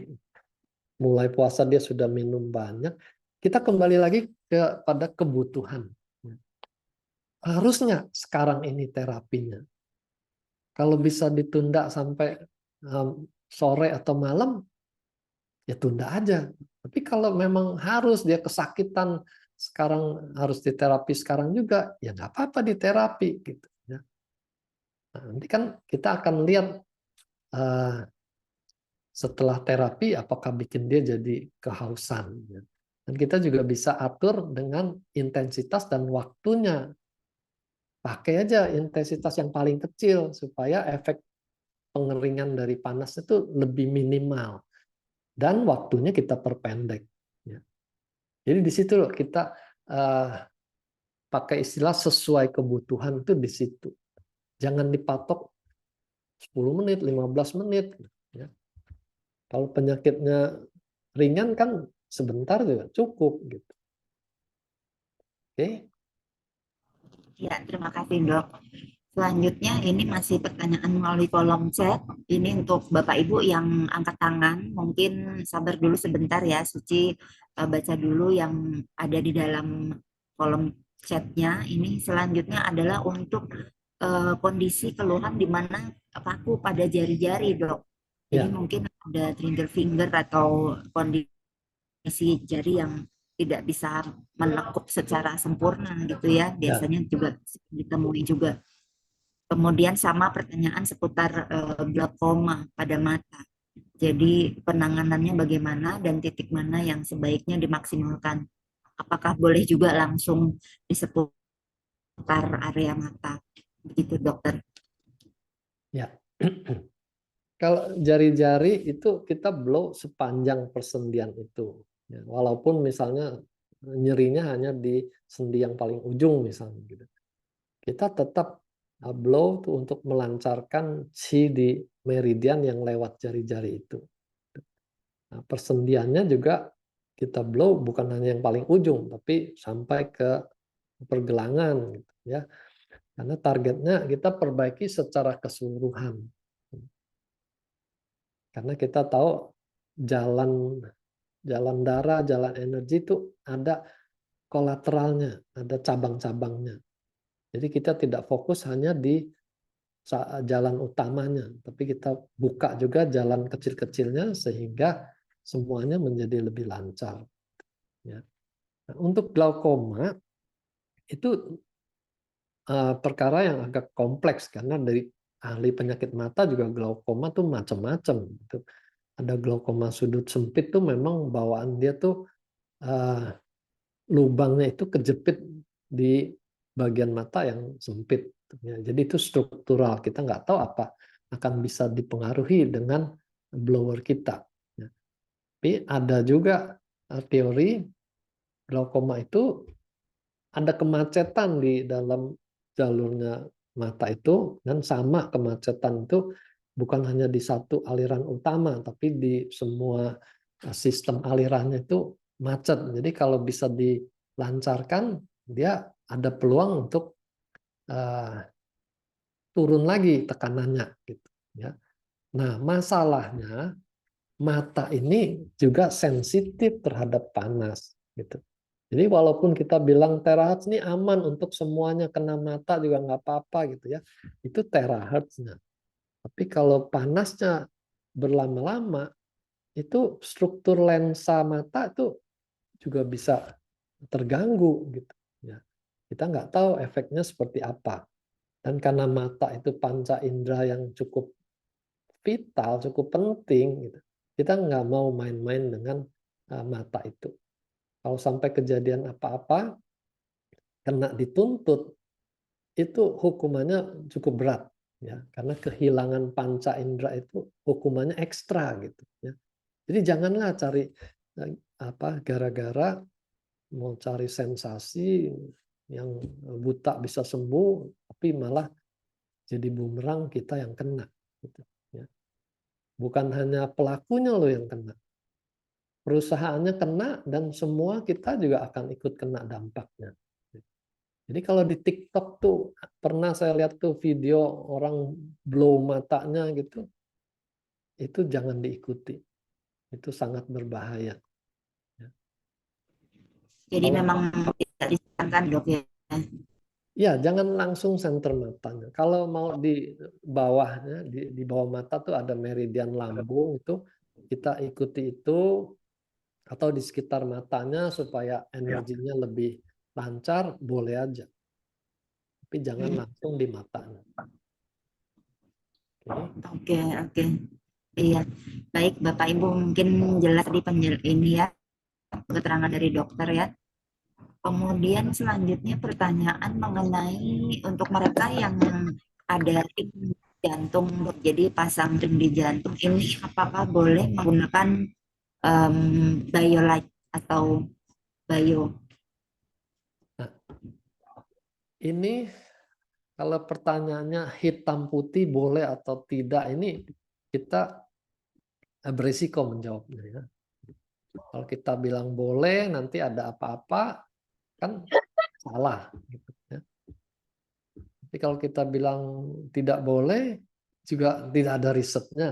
mulai puasa dia sudah minum banyak, kita kembali lagi pada kebutuhan. Harusnya sekarang ini terapinya. Kalau bisa ditunda sampai sore atau malam, ya tunda aja. Tapi kalau memang harus dia kesakitan sekarang harus diterapi sekarang juga, ya nggak apa-apa diterapi gitu. Ya. Nah, nanti kan kita akan lihat setelah terapi apakah bikin dia jadi kehausan. Ya. Dan kita juga bisa atur dengan intensitas dan waktunya. Pakai aja intensitas yang paling kecil supaya efek pengeringan dari panas itu lebih minimal. Dan waktunya kita perpendek. Ya. Jadi di situ loh kita pakai istilah sesuai kebutuhan itu di situ. Jangan dipatok 10 menit, 15 menit. Ya. Kalau penyakitnya ringan kan sebentar juga cukup gitu. Oke. Ya, terima kasih dok. Selanjutnya ini masih pertanyaan melalui kolom chat. Ini untuk Bapak Ibu yang angkat tangan, mungkin sabar dulu sebentar ya, Suci baca dulu yang ada di dalam kolom chatnya. Ini selanjutnya adalah untuk kondisi keluhan di mana kaku pada jari-jari dok. Jadi Ya. mungkin ada trigger finger atau kondisi jari yang tidak bisa menekuk secara sempurna gitu ya. Ya. Biasanya juga ditemui juga. Kemudian sama pertanyaan seputar glaukoma pada mata. Jadi penanganannya bagaimana dan titik mana yang sebaiknya dimaksimalkan. Apakah boleh juga langsung di seputar area mata? Begitu dokter. Ya. Kalau jari-jari itu kita blow sepanjang persendian itu. Ya, walaupun misalnya nyerinya hanya di sendi yang paling ujung misalnya gitu. Kita tetap blow tuh untuk melancarkan chi di meridian yang lewat jari-jari itu. Nah, persendiannya juga kita blow bukan hanya yang paling ujung tapi sampai ke pergelangan gitu ya. Karena targetnya kita perbaiki secara keseluruhan. Karena kita tahu jalan darah, jalan energi itu ada kolateralnya, ada cabang-cabangnya. Jadi kita tidak fokus hanya di jalan utamanya, tapi kita buka juga jalan kecil-kecilnya sehingga semuanya menjadi lebih lancar. Ya. Nah, untuk glaukoma itu perkara yang agak kompleks karena dari ahli penyakit mata juga glaukoma tuh macam-macam. Ada glaukoma sudut sempit tuh memang bawaan dia tuh lubangnya itu kejepit di bagian mata yang sempit. Ya, jadi itu struktural. Kita nggak tahu apa akan bisa dipengaruhi dengan blower kita. Ya. Tapi ada juga teori glaukoma itu ada kemacetan di dalam jalurnya mata itu dan sama kemacetan itu bukan hanya di satu aliran utama tapi di semua sistem alirannya itu macet. Jadi kalau bisa dilancarkan dia ada peluang untuk turun lagi tekanannya gitu ya. Nah, masalahnya mata ini juga sensitif terhadap panas gitu. Jadi walaupun kita bilang terahertz ini aman untuk semuanya kena mata juga nggak apa-apa gitu ya. Itu terahertznya. Tapi kalau panasnya berlama-lama itu struktur lensa mata itu juga bisa terganggu gitu ya. Kita nggak tahu efeknya seperti apa. Dan karena mata itu panca indera yang cukup vital, cukup penting gitu. Kita nggak mau main-main dengan mata itu. Kalau sampai kejadian apa-apa kena dituntut, itu hukumannya cukup berat ya, karena kehilangan panca indera itu hukumannya ekstra gitu ya. Jadi janganlah cari gara-gara mau cari sensasi yang buta bisa sembuh, tapi malah jadi bumerang kita yang kena gitu ya. Bukan hanya pelakunya loh yang kena, perusahaannya kena, dan semua kita juga akan ikut kena dampaknya. Jadi kalau di TikTok tuh pernah saya lihat tuh video orang blow matanya gitu, itu jangan diikuti, itu sangat berbahaya. Jadi Kalau memang tidak disarankan dok ya. ya jangan langsung senter matanya. Kalau mau di bawahnya, di bawah mata tuh ada meridian lambung, itu kita ikuti itu, atau di sekitar matanya supaya energinya lebih lancar, boleh aja. Tapi jangan langsung di matanya. Oke. Oke. Iya, baik Bapak Ibu, mungkin jelas di ini ya keterangan dari dokter ya. Kemudian selanjutnya pertanyaan mengenai untuk mereka yang ada ring jantung, Dok. Jadi pasang ring di jantung ini apakah boleh menggunakan BioLite atau Bio? Nah, ini kalau pertanyaannya hitam putih boleh atau tidak, ini kita berisiko menjawabnya ya. Kalau kita bilang boleh, nanti ada apa-apa kan salah gitu ya. Tapi kalau kita bilang tidak boleh, juga tidak ada risetnya.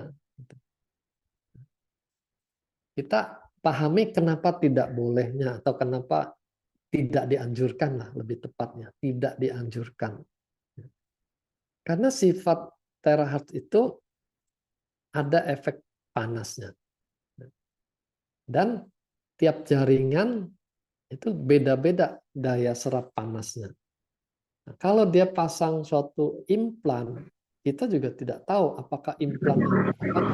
Kita pahami kenapa tidak bolehnya, atau kenapa tidak dianjurkan lah, lebih tepatnya tidak dianjurkan. Karena sifat terahertz itu ada efek panasnya. Dan tiap jaringan itu beda-beda daya serap panasnya. Nah, kalau dia pasang suatu implan, kita juga tidak tahu apakah implan itu akan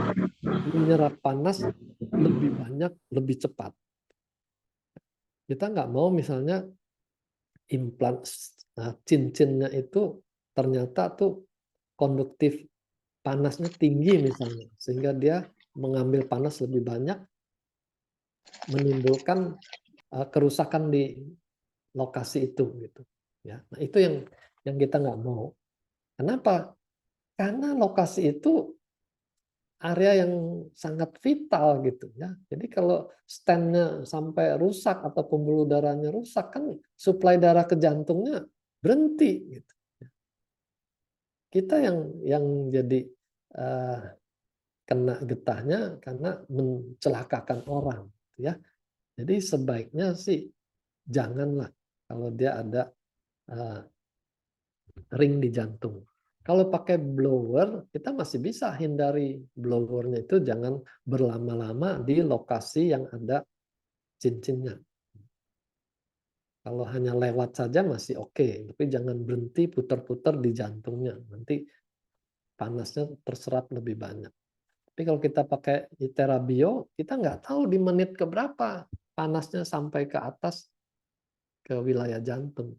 menyerap panas lebih banyak, lebih cepat. Kita nggak mau misalnya implan cincinnya itu ternyata tuh konduktif, panasnya tinggi misalnya, sehingga dia mengambil panas lebih banyak, menimbulkan kerusakan di lokasi itu gitu ya. Nah, itu yang kita nggak mau. Kenapa? Karena lokasi itu area yang sangat vital gitu ya. Jadi kalau stennya sampai rusak atau pembuluh darahnya rusak, kan suplai darah ke jantungnya berhenti gitu. Kita yang jadi kena getahnya karena mencelakakan orang ya. Jadi sebaiknya sih janganlah kalau dia ada ring di jantung. Kalau pakai blower, kita masih bisa hindari blowernya itu, jangan berlama-lama di lokasi yang ada cincinnya. Kalau hanya lewat saja masih oke, tapi jangan berhenti putar-putar di jantungnya. Nanti panasnya terserap lebih banyak. Tapi kalau kita pakai ITERA Bio, kita nggak tahu di menit keberapa panasnya sampai ke atas ke wilayah jantung.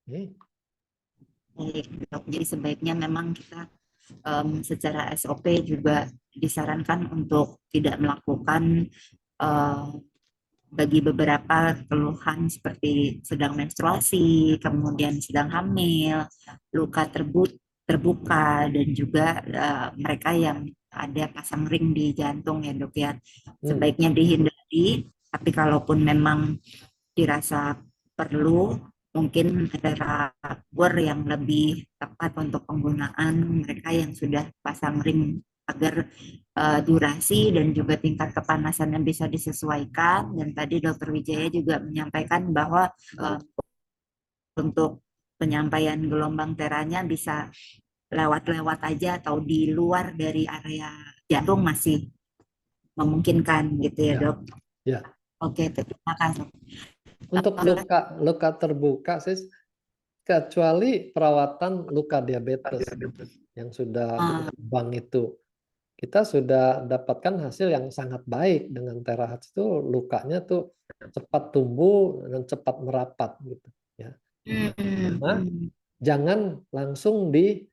Dok. Jadi sebaiknya memang kita secara SOP juga disarankan untuk tidak melakukan bagi beberapa keluhan seperti sedang menstruasi, kemudian sedang hamil, luka terbuka, dan juga mereka yang ada pasang ring di jantung ya dok ya. Sebaiknya dihindari, tapi kalaupun memang dirasa perlu, mungkin ada rubber yang lebih tepat untuk penggunaan mereka yang sudah pasang ring agar durasi dan juga tingkat kepanasannya bisa disesuaikan. Dan tadi Dr. Wijaya juga menyampaikan bahwa untuk penyampaian gelombang teranya bisa lewat-lewat aja atau di luar dari area jantung masih memungkinkan gitu ya Ya, dok. ya. Oke, terima kasih. Untuk luka terbuka sih, kecuali perawatan luka diabetes yang sudah berkembang itu, kita sudah dapatkan hasil yang sangat baik dengan terahat itu, lukanya tuh cepat tumbuh dan cepat merapat gitu ya. Cuma jangan langsung di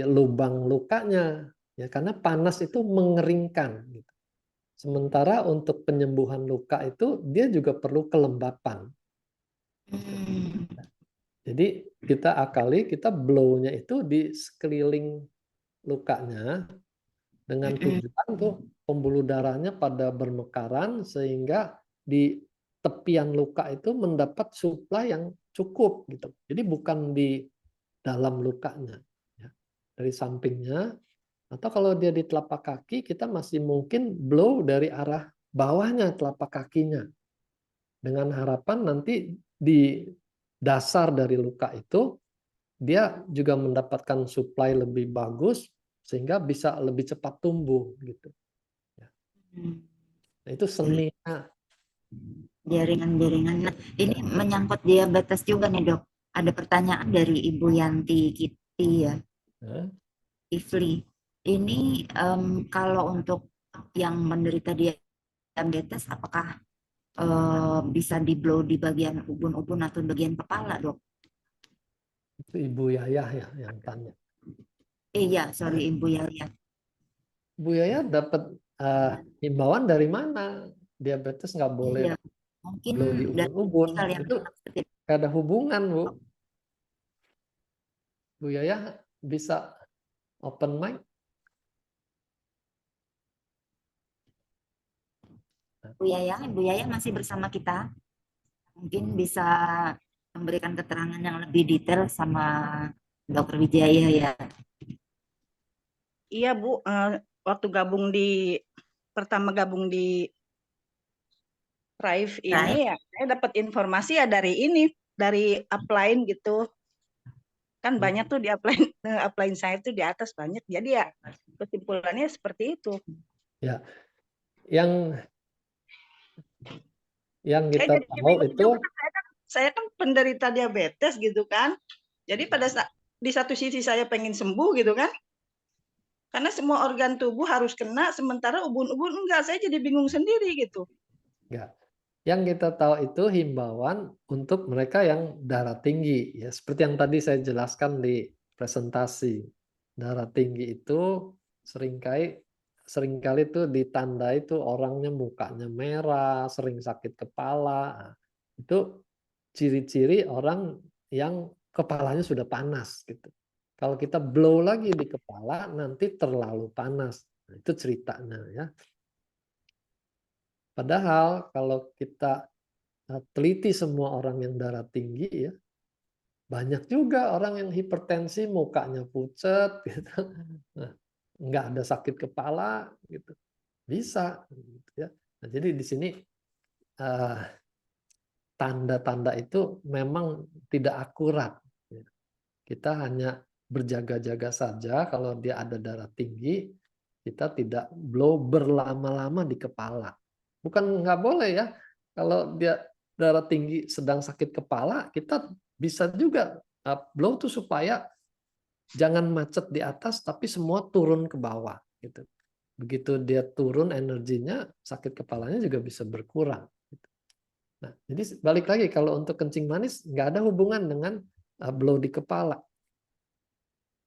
lubang lukanya ya, karena panas itu mengeringkan gitu. Sementara untuk penyembuhan luka itu dia juga perlu kelembapan. Jadi kita akali, kita blow-nya itu di sekeliling lukanya dengan tujuan tuh pembuluh darahnya pada bermekaran sehingga di tepian luka itu mendapat suplai yang cukup gitu. Jadi bukan di dalam lukanya, ya. Dari sampingnya, atau kalau dia di telapak kaki, kita masih mungkin blow dari arah bawahnya telapak kakinya. Dengan harapan nanti di dasar dari luka itu, dia juga mendapatkan suplai lebih bagus, sehingga bisa lebih cepat tumbuh gitu. Nah, itu seninya. Jaringan-jaringan. Nah, ini menyangkut diabetes juga nih dok. Ada pertanyaan dari Ibu Yanti Kitty ya, Ifli. Ini kalau untuk yang menderita diabetes, apakah bisa di blow di bagian ubun-ubun atau bagian kepala dok? Itu Ibu Yayah ya yang tanya. Iya, sorry Ibu Yaya. Bu Yaya dapat himbauan dari mana? Diabetes nggak boleh Iya, mungkin blow di dari ubun-ubun. kalian Itu nggak ada hubungan, Bu. Bu Yaya bisa open mic? Bu Yaya masih bersama kita. Mungkin bisa memberikan keterangan yang lebih detail sama Dokter Wijaya ya. Iya Bu, waktu pertama gabung di Thrive ini ya, saya dapat informasi ya dari upline gitu. Kan banyak tuh di upline saya tuh di atas banyak. Jadi ya kesimpulannya seperti itu. Ya, yang kita Saya jadi tahu bingung itu juga, saya kan penderita diabetes gitu kan. Jadi di satu sisi saya pengen sembuh gitu kan. Karena semua organ tubuh harus kena, sementara ubun-ubun enggak. Saya jadi bingung sendiri gitu. enggak. Yang kita tahu itu himbauan untuk mereka yang darah tinggi, ya seperti yang tadi saya jelaskan di presentasi. Darah tinggi itu seringkali itu ditandai itu orangnya mukanya merah, sering sakit kepala. Nah, itu ciri-ciri orang yang kepalanya sudah panas gitu. Kalau kita blow lagi di kepala nanti terlalu panas. Nah, itu ceritanya ya. Padahal kalau kita teliti semua orang yang darah tinggi ya, banyak juga orang yang hipertensi mukanya pucat gitu. Nah, nggak ada sakit kepala gitu. Bisa gitu ya. Nah, jadi di sini tanda-tanda itu memang tidak akurat. Kita hanya berjaga-jaga saja kalau dia ada darah tinggi, kita tidak blow berlama-lama di kepala. Bukan nggak boleh ya, kalau dia darah tinggi sedang sakit kepala, kita bisa juga blow tuh supaya jangan macet di atas, tapi semua turun ke bawah. Gitu. Begitu dia turun energinya, sakit kepalanya juga bisa berkurang. Gitu. Nah, jadi balik lagi kalau untuk kencing manis nggak ada hubungan dengan blow di kepala.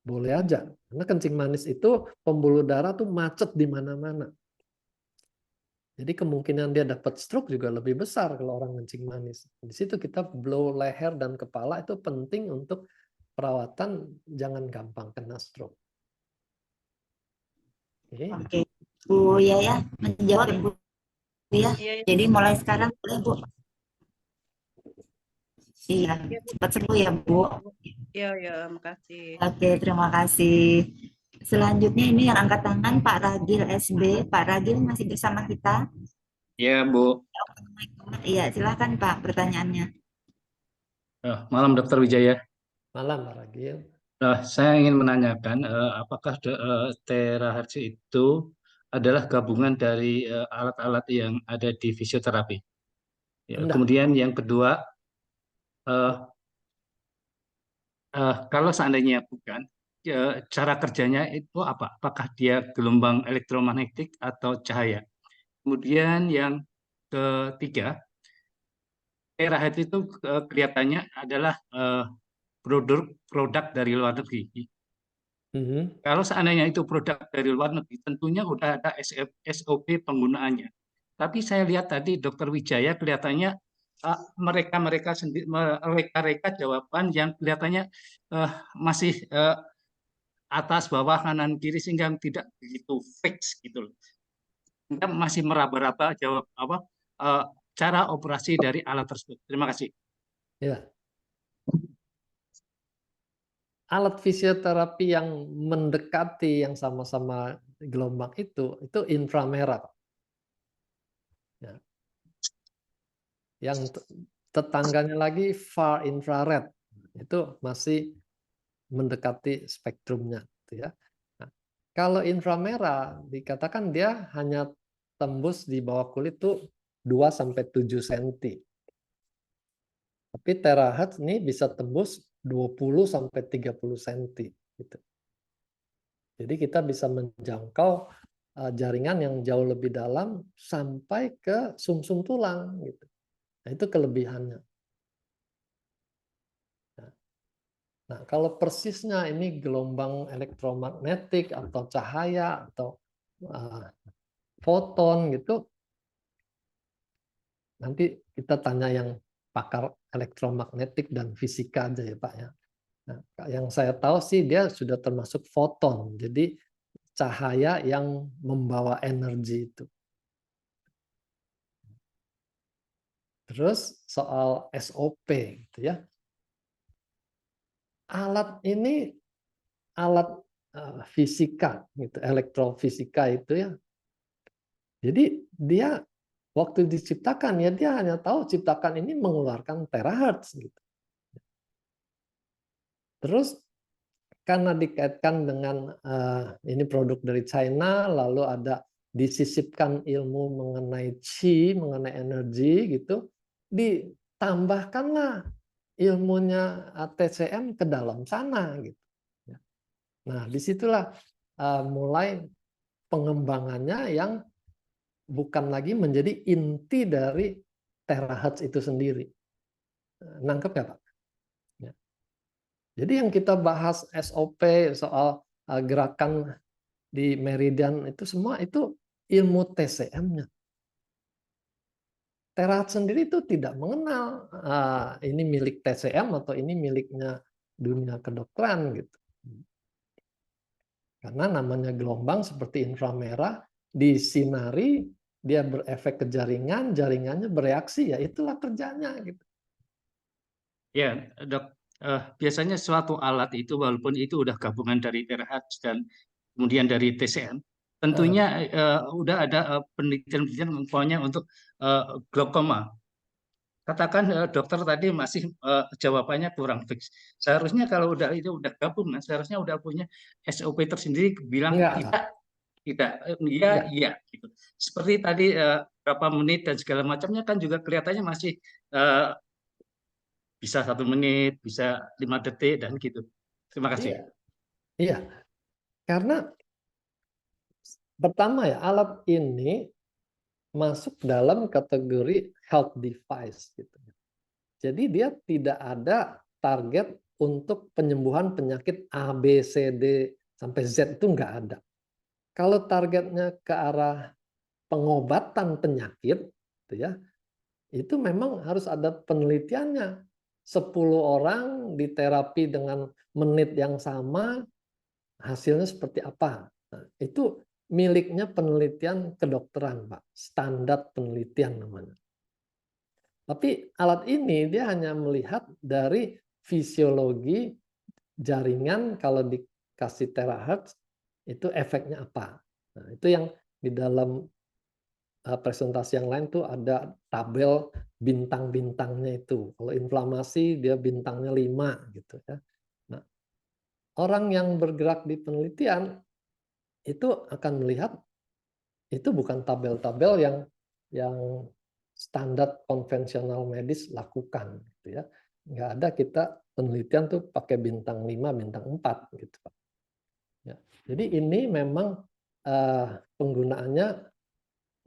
Boleh aja. Karena kencing manis itu pembuluh darah tuh macet di mana-mana. Jadi kemungkinan dia dapat stroke juga lebih besar kalau orang kencing manis. Di situ kita blow leher dan kepala itu penting untuk perawatan, jangan gampang kena stroke. Oke. Oke, Bu Yaya menjawab Bu ya. Jadi mulai sekarang boleh Bu. Iya, cepat sembuh ya Bu. Iya, makasih. Oke, terima kasih. Selanjutnya ini yang angkat tangan Pak Ragil SB. Pak Ragil masih bersama kita? Iya, Bu. Iya, silakan Pak pertanyaannya. Malam, Dokter Wijaya. Malam, Pak Ragil. Nah, saya ingin menanyakan apakah terahertz itu adalah gabungan dari alat-alat yang ada di fisioterapi. Ya, Enggak. kemudian yang kedua, eh, kalau seandainya bukan, cara kerjanya itu apa? Apakah dia gelombang elektromagnetik atau cahaya? Kemudian yang ketiga, terahertz itu kelihatannya adalah produk produk dari luar negeri. Mhm. Kalau seandainya itu produk dari luar negeri, tentunya udah ada SOP penggunaannya. Tapi saya lihat tadi Dokter Wijaya kelihatannya mereka sendiri mereka jawaban yang kelihatannya masih atas bawah kanan kiri sehingga tidak begitu fix gitu loh. Kita masih meraba-raba jawab apa cara operasi dari alat tersebut. Terima kasih. Ya. Alat fisioterapi yang mendekati yang sama-sama gelombang itu inframerah. Ya. Yang tetangganya lagi far infrared, itu masih mendekati spektrumnya, gitu ya. Nah, kalau inframerah dikatakan dia hanya tembus di bawah kulit tuh 2-7 cm. Tapi terahertz ini bisa tembus 20-30 cm gitu. Jadi kita bisa menjangkau jaringan yang jauh lebih dalam sampai ke sumsum tulang gitu. Nah, itu kelebihannya. Nah, kalau persisnya ini gelombang elektromagnetik atau cahaya atau foton gitu, nanti kita tanya yang pakar elektromagnetik dan fisika aja ya Pak ya. Nah, yang saya tahu sih dia sudah termasuk foton, jadi cahaya yang membawa energi itu. Terus soal SOP gitu ya. Alat ini alat fisika gitu, elektrofisika itu ya. Jadi dia waktu diciptakan ya dia hanya tahu ciptakan ini mengeluarkan terahertz gitu. Terus karena dikaitkan dengan ini produk dari China, lalu ada disisipkan ilmu mengenai qi, mengenai energi gitu, ditambahkanlah ilmunya TCM ke dalam sana gitu. Nah, disitulah mulai pengembangannya yang bukan lagi menjadi inti dari terahertz itu sendiri. Nangkep nggak Pak? Ya. Jadi yang kita bahas SOP soal gerakan di meridian itu semua itu ilmu TCM-nya. Terahertz sendiri itu tidak mengenal ini milik TCM atau ini miliknya dunia kedokteran gitu. Karena namanya gelombang seperti inframerah, disinari, dia berefek ke jaringan, jaringannya bereaksi, ya itulah kerjanya. Gitu. Ya, Dok. Biasanya suatu alat itu walaupun itu udah gabungan dari terahertz dan kemudian dari TCM, tentunya udah ada penelitian-penelitian umpamanya untuk glaukoma. Katakan dokter tadi masih jawabannya kurang fix. Seharusnya kalau udah itu udah gabung, seharusnya udah punya SOP tersendiri bilang Enggak. tidak, iya, Enggak. iya. Gitu. Seperti tadi berapa menit dan segala macamnya kan juga kelihatannya masih bisa 1 menit, bisa 5 detik dan gitu. Terima kasih. Iya. Iya. Karena pertama ya, alat ini masuk dalam kategori health device. Gitu. Jadi dia tidak ada target untuk penyembuhan penyakit A, B, C, D, sampai Z itu enggak ada. Kalau targetnya ke arah pengobatan penyakit, gitu ya, itu memang harus ada penelitiannya. 10 orang diterapi dengan menit yang sama, hasilnya seperti apa. Nah, itu miliknya penelitian kedokteran, Pak. Standar penelitian namanya. Tapi alat ini dia hanya melihat dari fisiologi jaringan kalau dikasih terahertz itu efeknya apa. Nah, itu yang di dalam presentasi yang lain tuh ada tabel bintang-bintangnya itu. Kalau inflamasi dia bintangnya 5 gitu ya. Nah, orang yang bergerak di penelitian itu akan melihat itu bukan tabel-tabel yang standar konvensional medis lakukan, gitu ya. Nggak ada kita penelitian tuh pakai bintang 5, bintang 4 gitu, Pak. Ya. Jadi ini memang penggunaannya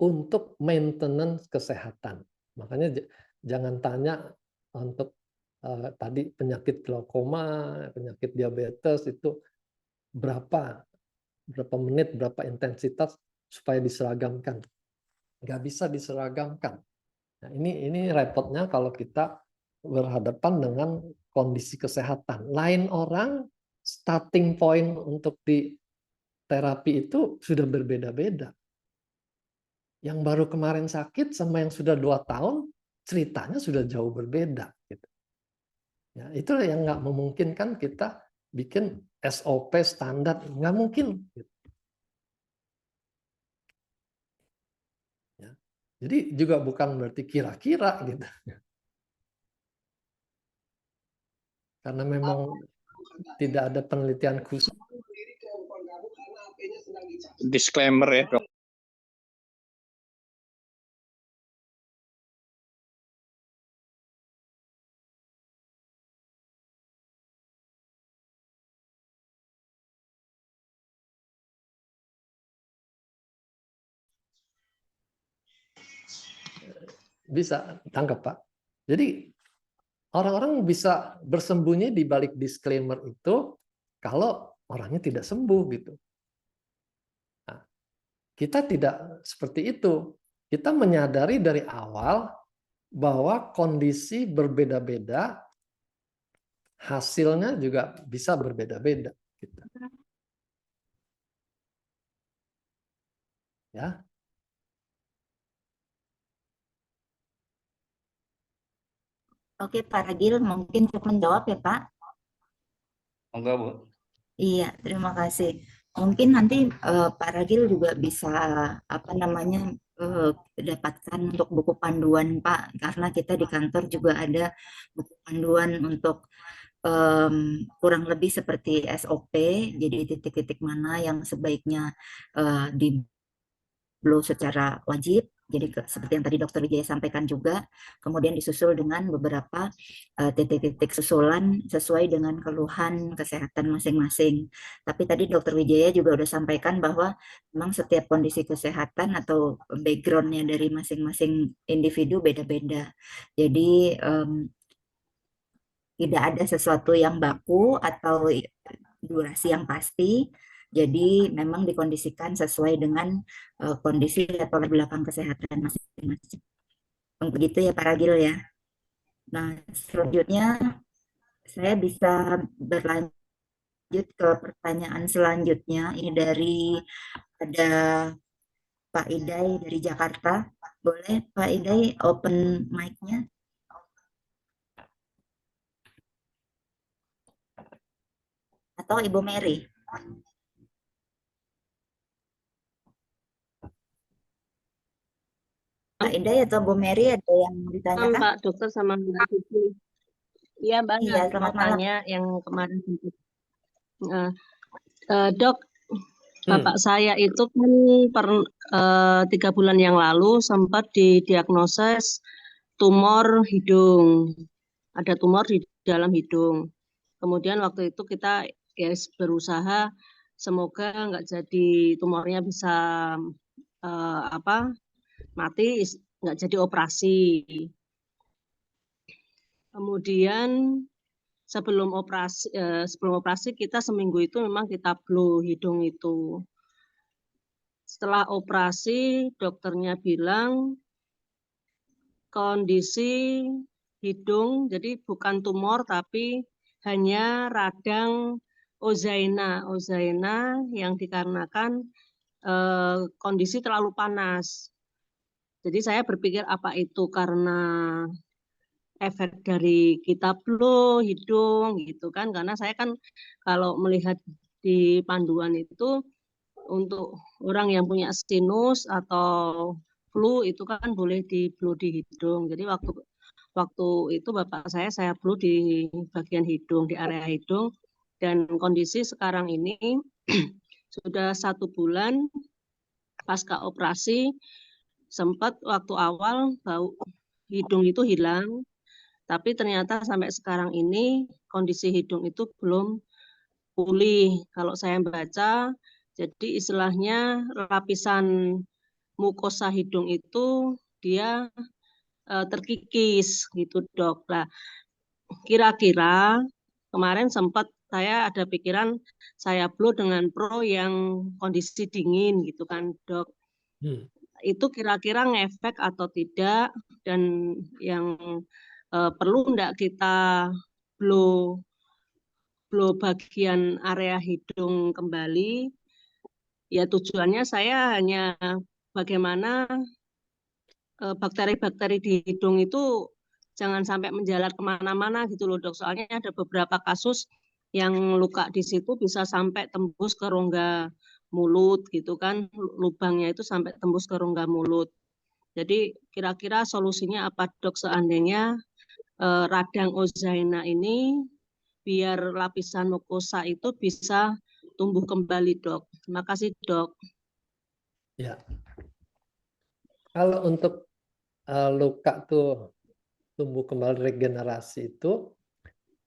untuk maintenance kesehatan. Makanya jangan tanya untuk tadi penyakit glaukoma, penyakit diabetes itu berapa menit, berapa intensitas supaya diseragamkan. Nggak bisa diseragamkan. Nah, ini repotnya kalau kita berhadapan dengan kondisi kesehatan. Lain orang starting point untuk di terapi itu sudah berbeda-beda. Yang baru kemarin sakit sama yang sudah 2 tahun ceritanya sudah jauh berbeda. Gitu. Ya, itu yang nggak memungkinkan kita bikin SOP standar, nggak mungkin. Gitu. Ya. Jadi juga bukan berarti kira-kira gitu. Karena memang tidak ada penelitian khusus. Disclaimer ya, Dok. Bisa tangkap, Pak. Jadi orang-orang bisa bersembunyi di balik disclaimer itu kalau orangnya tidak sembuh gitu. Nah, kita tidak seperti itu. Kita menyadari dari awal bahwa kondisi berbeda-beda, hasilnya juga bisa berbeda-beda. Gitu. Ya. Oke, Pak Ragil mungkin cukup menjawab ya, Pak. Enggak, Bu. Iya, terima kasih. Mungkin nanti Pak Ragil juga bisa dapatkan untuk buku panduan, Pak, karena kita di kantor juga ada buku panduan untuk kurang lebih seperti SOP, jadi titik-titik mana yang sebaiknya di blow secara wajib. Jadi seperti yang tadi Dokter Wijaya sampaikan juga, kemudian disusul dengan beberapa titik-titik susulan sesuai dengan keluhan kesehatan masing-masing. Tapi tadi Dokter Wijaya juga sudah sampaikan bahwa memang setiap kondisi kesehatan atau backgroundnya dari masing-masing individu beda-beda. Jadi tidak ada sesuatu yang baku atau durasi yang pasti. Jadi memang dikondisikan sesuai dengan kondisi atau latar belakang kesehatan masing-masing. Begitu ya Pak Ragil ya. Nah, selanjutnya saya bisa berlanjut ke pertanyaan selanjutnya. Ini dari ada Pak Idai dari Jakarta. Boleh Pak Idai open mic-nya? Atau Ibu Mary? Pak Idai atau Bu Mary ada yang ditanyakan? Pak Dokter sama Mbak Cici. Iya, banyak Iya, selamat malam. tanya yang kemarin. Dok, bapak saya itu kan 3 bulan yang lalu sempat didiagnosis tumor hidung. Ada tumor di dalam hidung. Kemudian waktu itu kita berusaha semoga nggak jadi tumornya bisa mati, nggak jadi operasi. Kemudian sebelum operasi kita seminggu itu memang kita blow hidung itu. Setelah operasi dokternya bilang kondisi hidung jadi bukan tumor tapi hanya radang ozaina yang dikarenakan kondisi terlalu panas. Jadi saya berpikir apa itu karena efek dari kita blow hidung gitu kan, karena saya kan kalau melihat di panduan itu untuk orang yang punya sinus atau flu itu kan boleh di blow di hidung. Jadi waktu itu bapak saya blow di bagian hidung, di area hidung, Dan kondisi sekarang ini sudah 1 bulan pasca operasi, sempat waktu awal bau hidung itu hilang, tapi ternyata sampai sekarang ini kondisi hidung itu belum pulih. Kalau saya baca, jadi istilahnya lapisan mukosa hidung itu dia terkikis gitu dok. Nah, kira-kira kemarin sempat saya ada pikiran saya blow dengan pro yang kondisi dingin gitu kan dok. Itu kira-kira ngefek atau tidak, dan yang perlu enggak kita blow bagian area hidung kembali. Ya tujuannya saya hanya bagaimana bakteri-bakteri di hidung itu jangan sampai menjalar kemana-mana gitu loh dok. Soalnya ada beberapa kasus yang luka di situ bisa sampai tembus ke rongga mulut gitu kan, lubangnya itu sampai tembus ke rongga mulut. Jadi kira-kira solusinya apa dok seandainya radang Ozaina ini biar lapisan mukosa itu bisa tumbuh kembali dok. Terima kasih dok. Ya. Kalau untuk luka tuh tumbuh kembali regenerasi itu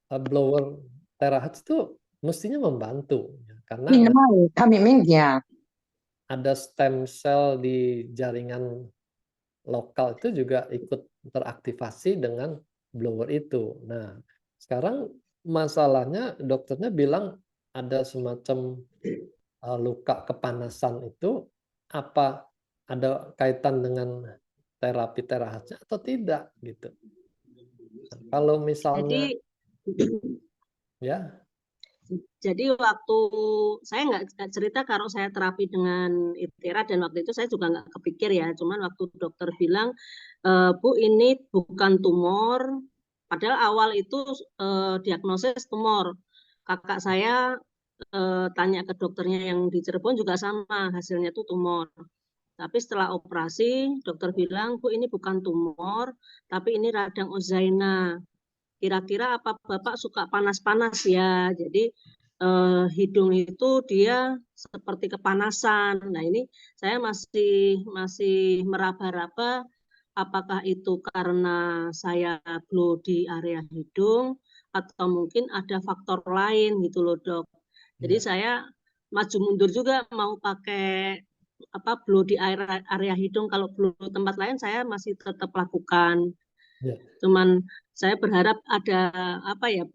blower terahertz itu mestinya membantu karena ada stem cell di jaringan lokal itu juga ikut teraktivasi dengan blower itu. Nah, sekarang masalahnya dokternya bilang ada semacam luka kepanasan itu, apa ada kaitan dengan terapi terahertznya atau tidak gitu. Nah, kalau misalnya Jadi waktu saya nggak cerita kalau saya terapi dengan ITERA, dan waktu itu saya juga nggak kepikir ya, cuman waktu dokter bilang, Bu ini bukan tumor, padahal awal itu diagnosis tumor. Kakak saya tanya ke dokternya yang di Cirebon juga sama, hasilnya itu tumor. Tapi setelah operasi, dokter bilang, Bu ini bukan tumor, tapi ini radang Ozaina. Kira-kira apa Bapak suka panas-panas ya? Jadi hidung itu dia seperti kepanasan. Nah ini saya masih meraba-raba apakah itu karena saya blow di area hidung atau mungkin ada faktor lain gitu loh dok. Jadi saya maju mundur juga mau pakai blow di area hidung. Kalau blow tempat lain saya masih tetap lakukan. Cuman saya berharap ada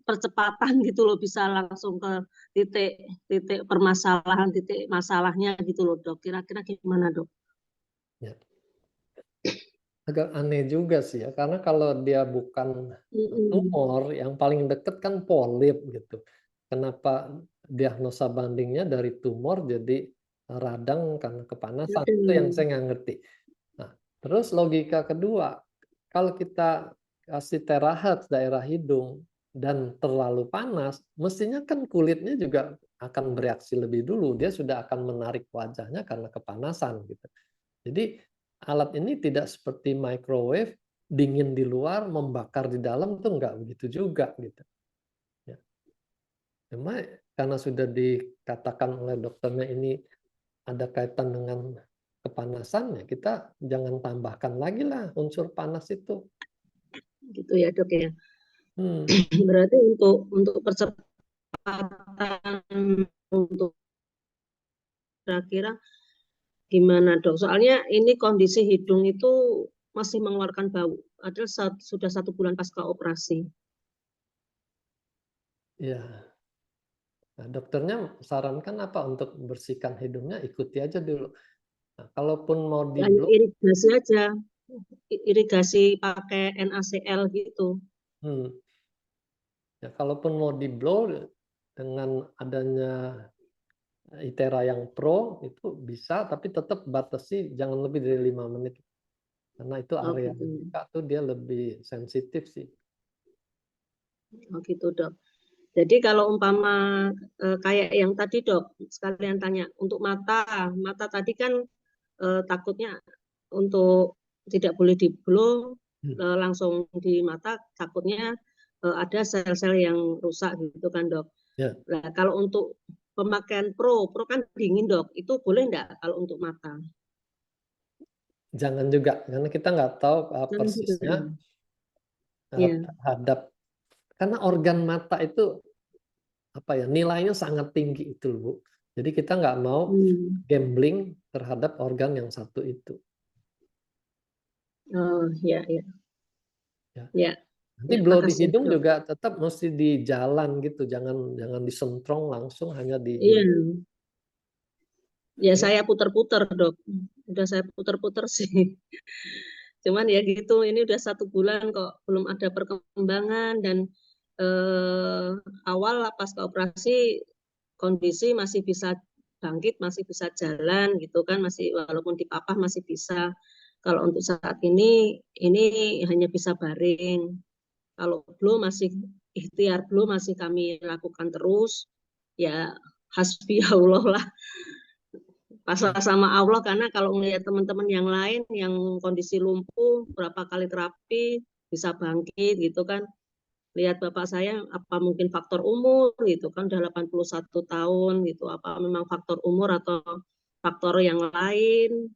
percepatan gitu loh, bisa langsung ke titik permasalahan, titik masalahnya gitu loh dok. Kira-kira gimana dok? Ya. Agak aneh juga sih ya, karena kalau dia bukan tumor, yang paling dekat kan polip gitu. Kenapa diagnosa bandingnya dari tumor jadi radang karena kepanasan? Itu yang saya nggak ngerti. Nah, terus logika kedua, kalau kita kasih terahertz daerah hidung dan terlalu panas, mestinya kan kulitnya juga akan bereaksi lebih dulu. Dia sudah akan menarik wajahnya karena kepanasan gitu. Jadi alat ini tidak seperti microwave, dingin di luar, membakar di dalam, itu enggak begitu juga gitu. Ya. Cuma karena sudah dikatakan oleh dokternya ini ada kaitan dengan kepanasan, ya kita jangan tambahkan lagi lah unsur panas itu. Gitu ya dok ya. Berarti untuk percepatan untuk kira-kira gimana dok? Soalnya ini kondisi hidung itu masih mengeluarkan bau. Padahal sudah 1 bulan pasca operasi. Ya. Nah, dokternya sarankan apa untuk bersihkan hidungnya? Ikuti aja dulu. Nah, kalaupun mau di irigasi aja, irigasi pakai NaCl gitu. Ya, kalaupun mau di blow dengan adanya ITERA yang pro itu bisa, tapi tetap batasi jangan lebih dari 5 menit. Karena itu area buka tuh dia lebih sensitif sih. Oh gitu dok. Jadi kalau umpama kayak yang tadi dok, sekalian tanya untuk mata tadi kan takutnya untuk tidak boleh di blow langsung di mata, takutnya ada sel-sel yang rusak gitu kan dok. Ya. Nah, kalau untuk pemakaian pro kan dingin dok, itu boleh enggak kalau untuk mata? Jangan juga, karena kita nggak tahu Jangan juga. persisnya Iya. terhadap, karena organ mata itu apa ya, nilainya sangat tinggi itu, Bu. Jadi kita nggak mau gambling terhadap organ yang satu itu. Oh, ya, ya. Ya. Ya. Nanti Ya, blow di makasih, hidung dok. juga tetap mesti di jalan gitu, jangan disentrong langsung hanya di Iya. hidung. Ya, Oke. saya puter-puter, dok. Udah saya puter-puter sih. Cuman ya gitu, ini udah 1 bulan kok belum ada perkembangan, dan awal pasca operasi kondisi masih bisa bangkit, masih bisa jalan gitu kan, masih walaupun dipapah masih bisa. Kalau untuk saat ini hanya bisa baring. Kalau belum masih ikhtiar, belum masih kami lakukan terus. Ya hasbi Allah lah, pasrah sama Allah, karena kalau melihat teman-teman yang lain yang kondisi lumpuh berapa kali terapi bisa bangkit gitu kan. Lihat bapak saya, apa mungkin faktor umur gitu kan, udah 81 tahun gitu, apa memang faktor umur atau faktor yang lain,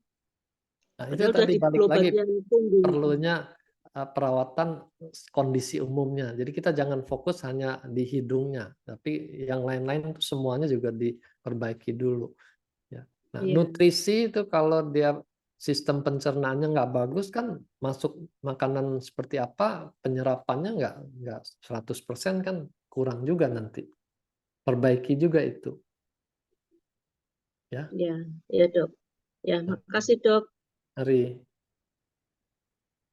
Nah, itu padahal udah tadi di balik blow lagi bagian punggung. perlunya perawatan kondisi umumnya. Jadi kita jangan fokus hanya di hidungnya, tapi yang lain-lain itu semuanya juga diperbaiki dulu. Ya. Nah, Iya. nutrisi itu kalau dia sistem pencernaannya nggak bagus kan, masuk makanan seperti apa, penyerapannya nggak 100% kan, kurang juga nanti. Perbaiki juga itu. Ya. Ya, ya dok. Ya, makasih dok. Hari.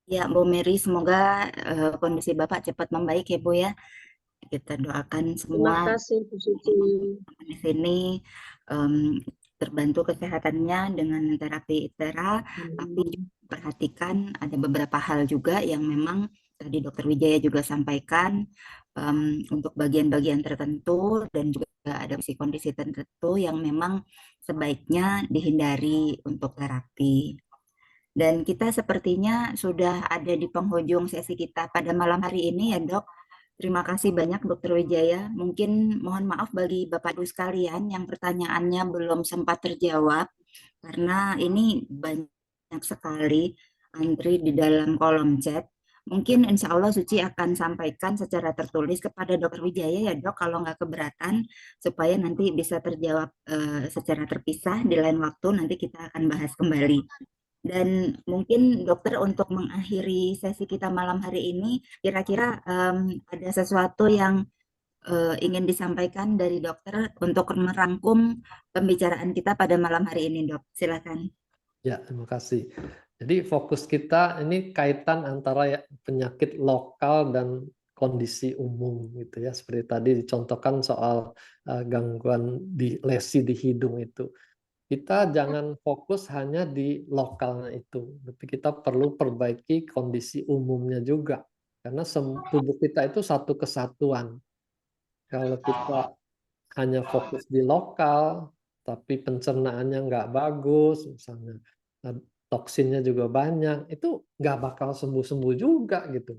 Ya, Bu Mary, semoga kondisi Bapak cepat membaik ya, Bu ya. Kita doakan Terima semua kasih Bu Suci. di sini em, terbantu kesehatannya dengan terapi ITERA, tapi perhatikan ada beberapa hal juga yang memang tadi Dokter Wijaya juga sampaikan, untuk bagian-bagian tertentu dan juga ada kondisi tertentu yang memang sebaiknya dihindari untuk terapi. Dan kita sepertinya sudah ada di penghujung sesi kita pada malam hari ini ya dok. Terima kasih banyak Dokter Wijaya. Mungkin mohon maaf bagi Bapak Ibu sekalian yang pertanyaannya belum sempat terjawab, karena ini banyak sekali antri di dalam kolom chat. Mungkin insya Allah Suci akan sampaikan secara tertulis kepada Dokter Wijaya ya dok, kalau nggak keberatan, supaya nanti bisa terjawab secara terpisah di lain waktu, nanti kita akan bahas kembali. Dan mungkin dokter untuk mengakhiri sesi kita malam hari ini, kira-kira ada sesuatu yang ingin disampaikan dari dokter untuk merangkum pembicaraan kita pada malam hari ini, dok. Silakan. Ya, terima kasih. Jadi fokus kita ini kaitan antara ya, penyakit lokal dan kondisi umum gitu ya. Seperti tadi dicontohkan soal gangguan lesi di hidung itu. Kita jangan fokus hanya di lokalnya itu, tapi kita perlu perbaiki kondisi umumnya juga. Karena tubuh kita itu satu kesatuan. Kalau kita hanya fokus di lokal, tapi pencernaannya nggak bagus, misalnya toksinnya juga banyak, itu nggak bakal sembuh-sembuh juga gitu.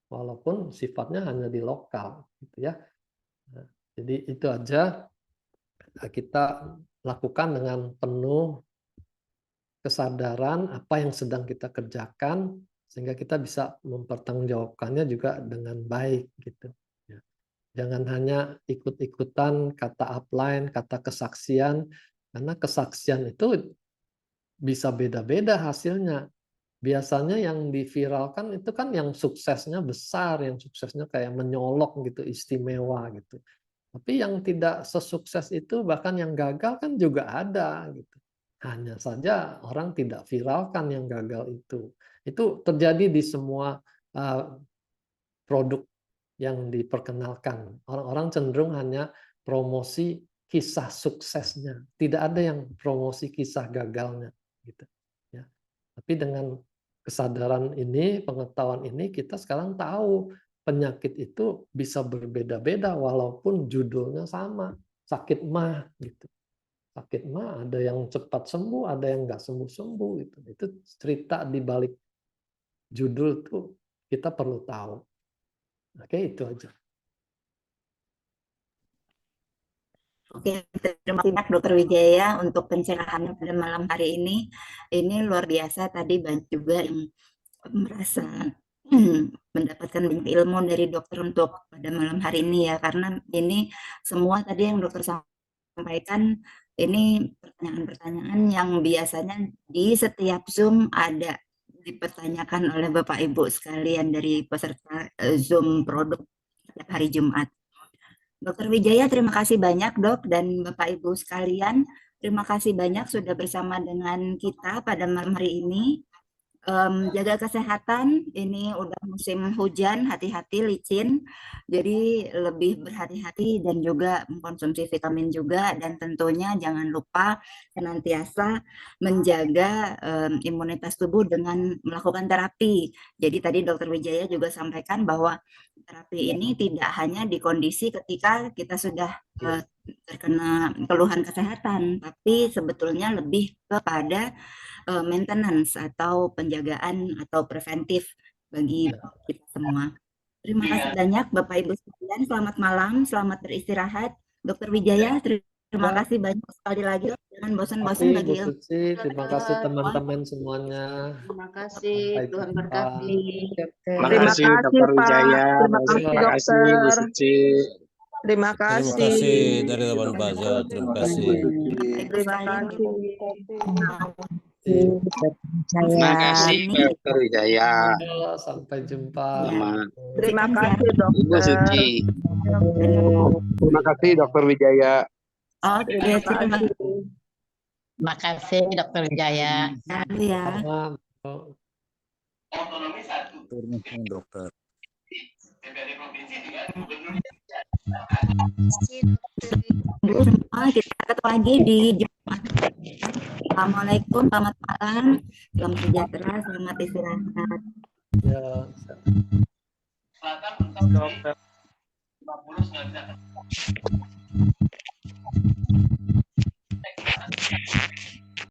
Walaupun sifatnya hanya di lokal, gitu ya. Nah, jadi itu aja kita lakukan dengan penuh kesadaran apa yang sedang kita kerjakan, sehingga kita bisa mempertanggungjawabkannya juga dengan baik gitu. Ya. Jangan hanya ikut-ikutan kata upline, kata kesaksian, karena kesaksian itu bisa beda-beda hasilnya. Biasanya yang diviralkan itu kan yang suksesnya besar, yang suksesnya kayak menyolok gitu, istimewa gitu. Tapi yang tidak sesukses itu, bahkan yang gagal kan juga ada gitu. Hanya saja orang tidak viralkan yang gagal itu. Itu terjadi di semua produk yang diperkenalkan. Orang-orang cenderung hanya promosi kisah suksesnya, tidak ada yang promosi kisah gagalnya, gitu. Ya. Tapi dengan kesadaran ini, pengetahuan ini, kita sekarang tahu penyakit itu bisa berbeda-beda walaupun judulnya sama, sakit mah, gitu. Sakit mah ada yang cepat sembuh, ada yang nggak sembuh-sembuh, gitu. Itu cerita di balik judul tuh kita perlu tahu. Oke, itu aja. Oke, terima kasih banyak Dokter Wijaya untuk pencerahannya pada malam hari ini. Ini luar biasa, tadi banyak juga yang merasa mendapatkan banyak ilmu dari dokter untuk pada malam hari ini ya, karena ini semua tadi yang dokter sampaikan ini pertanyaan-pertanyaan yang biasanya di setiap Zoom ada dipertanyakan oleh Bapak Ibu sekalian dari peserta Zoom produk setiap hari Jumat. Dokter Wijaya, terima kasih banyak Dok, dan Bapak Ibu sekalian, terima kasih banyak sudah bersama dengan kita pada malam hari ini. Jaga kesehatan, ini udah musim hujan, hati-hati licin, jadi lebih berhati-hati dan juga mengkonsumsi vitamin juga, dan tentunya jangan lupa senantiasa menjaga imunitas tubuh dengan melakukan terapi. Jadi tadi Dokter Wijaya juga sampaikan bahwa terapi ini tidak hanya di kondisi ketika kita sudah terkena keluhan kesehatan, tapi sebetulnya lebih kepada maintenance atau penjagaan atau preventif bagi kita semua. Terima kasih banyak Bapak Ibu sekalian. Selamat malam, selamat beristirahat. Dokter Wijaya, terima kasih banyak sekali lagi. Jangan bosan-bosan Terima kasih bagi Bu Suci, terima kasih teman-teman semuanya. Terima kasih, Sampai Tuhan jumpa. berkati. Terima Terima kasih kasih Dokter Pak, Wijaya. terima kasih Terima kasih Bu dokter, Suci. terima Terima kasih. kasih dari Labuan Baja. Terima kasih. Bapak Ibu Terima sekalian. kasih. Terima kasih Dokter Wijaya. Sampai jumpa. Sama Terima Siang, kasih Ibu dokter. Suci. Terima kasih Dokter Wijaya. Oke, Terima terima kasih. Terima kasih, Dokter Wijaya. kasih ya. Sama. Dokter. Bu semua, kita ketemu lagi di Jumat. Assalamualaikum, selamat malam, selamat sejahtera, selamat istirahat. Ya.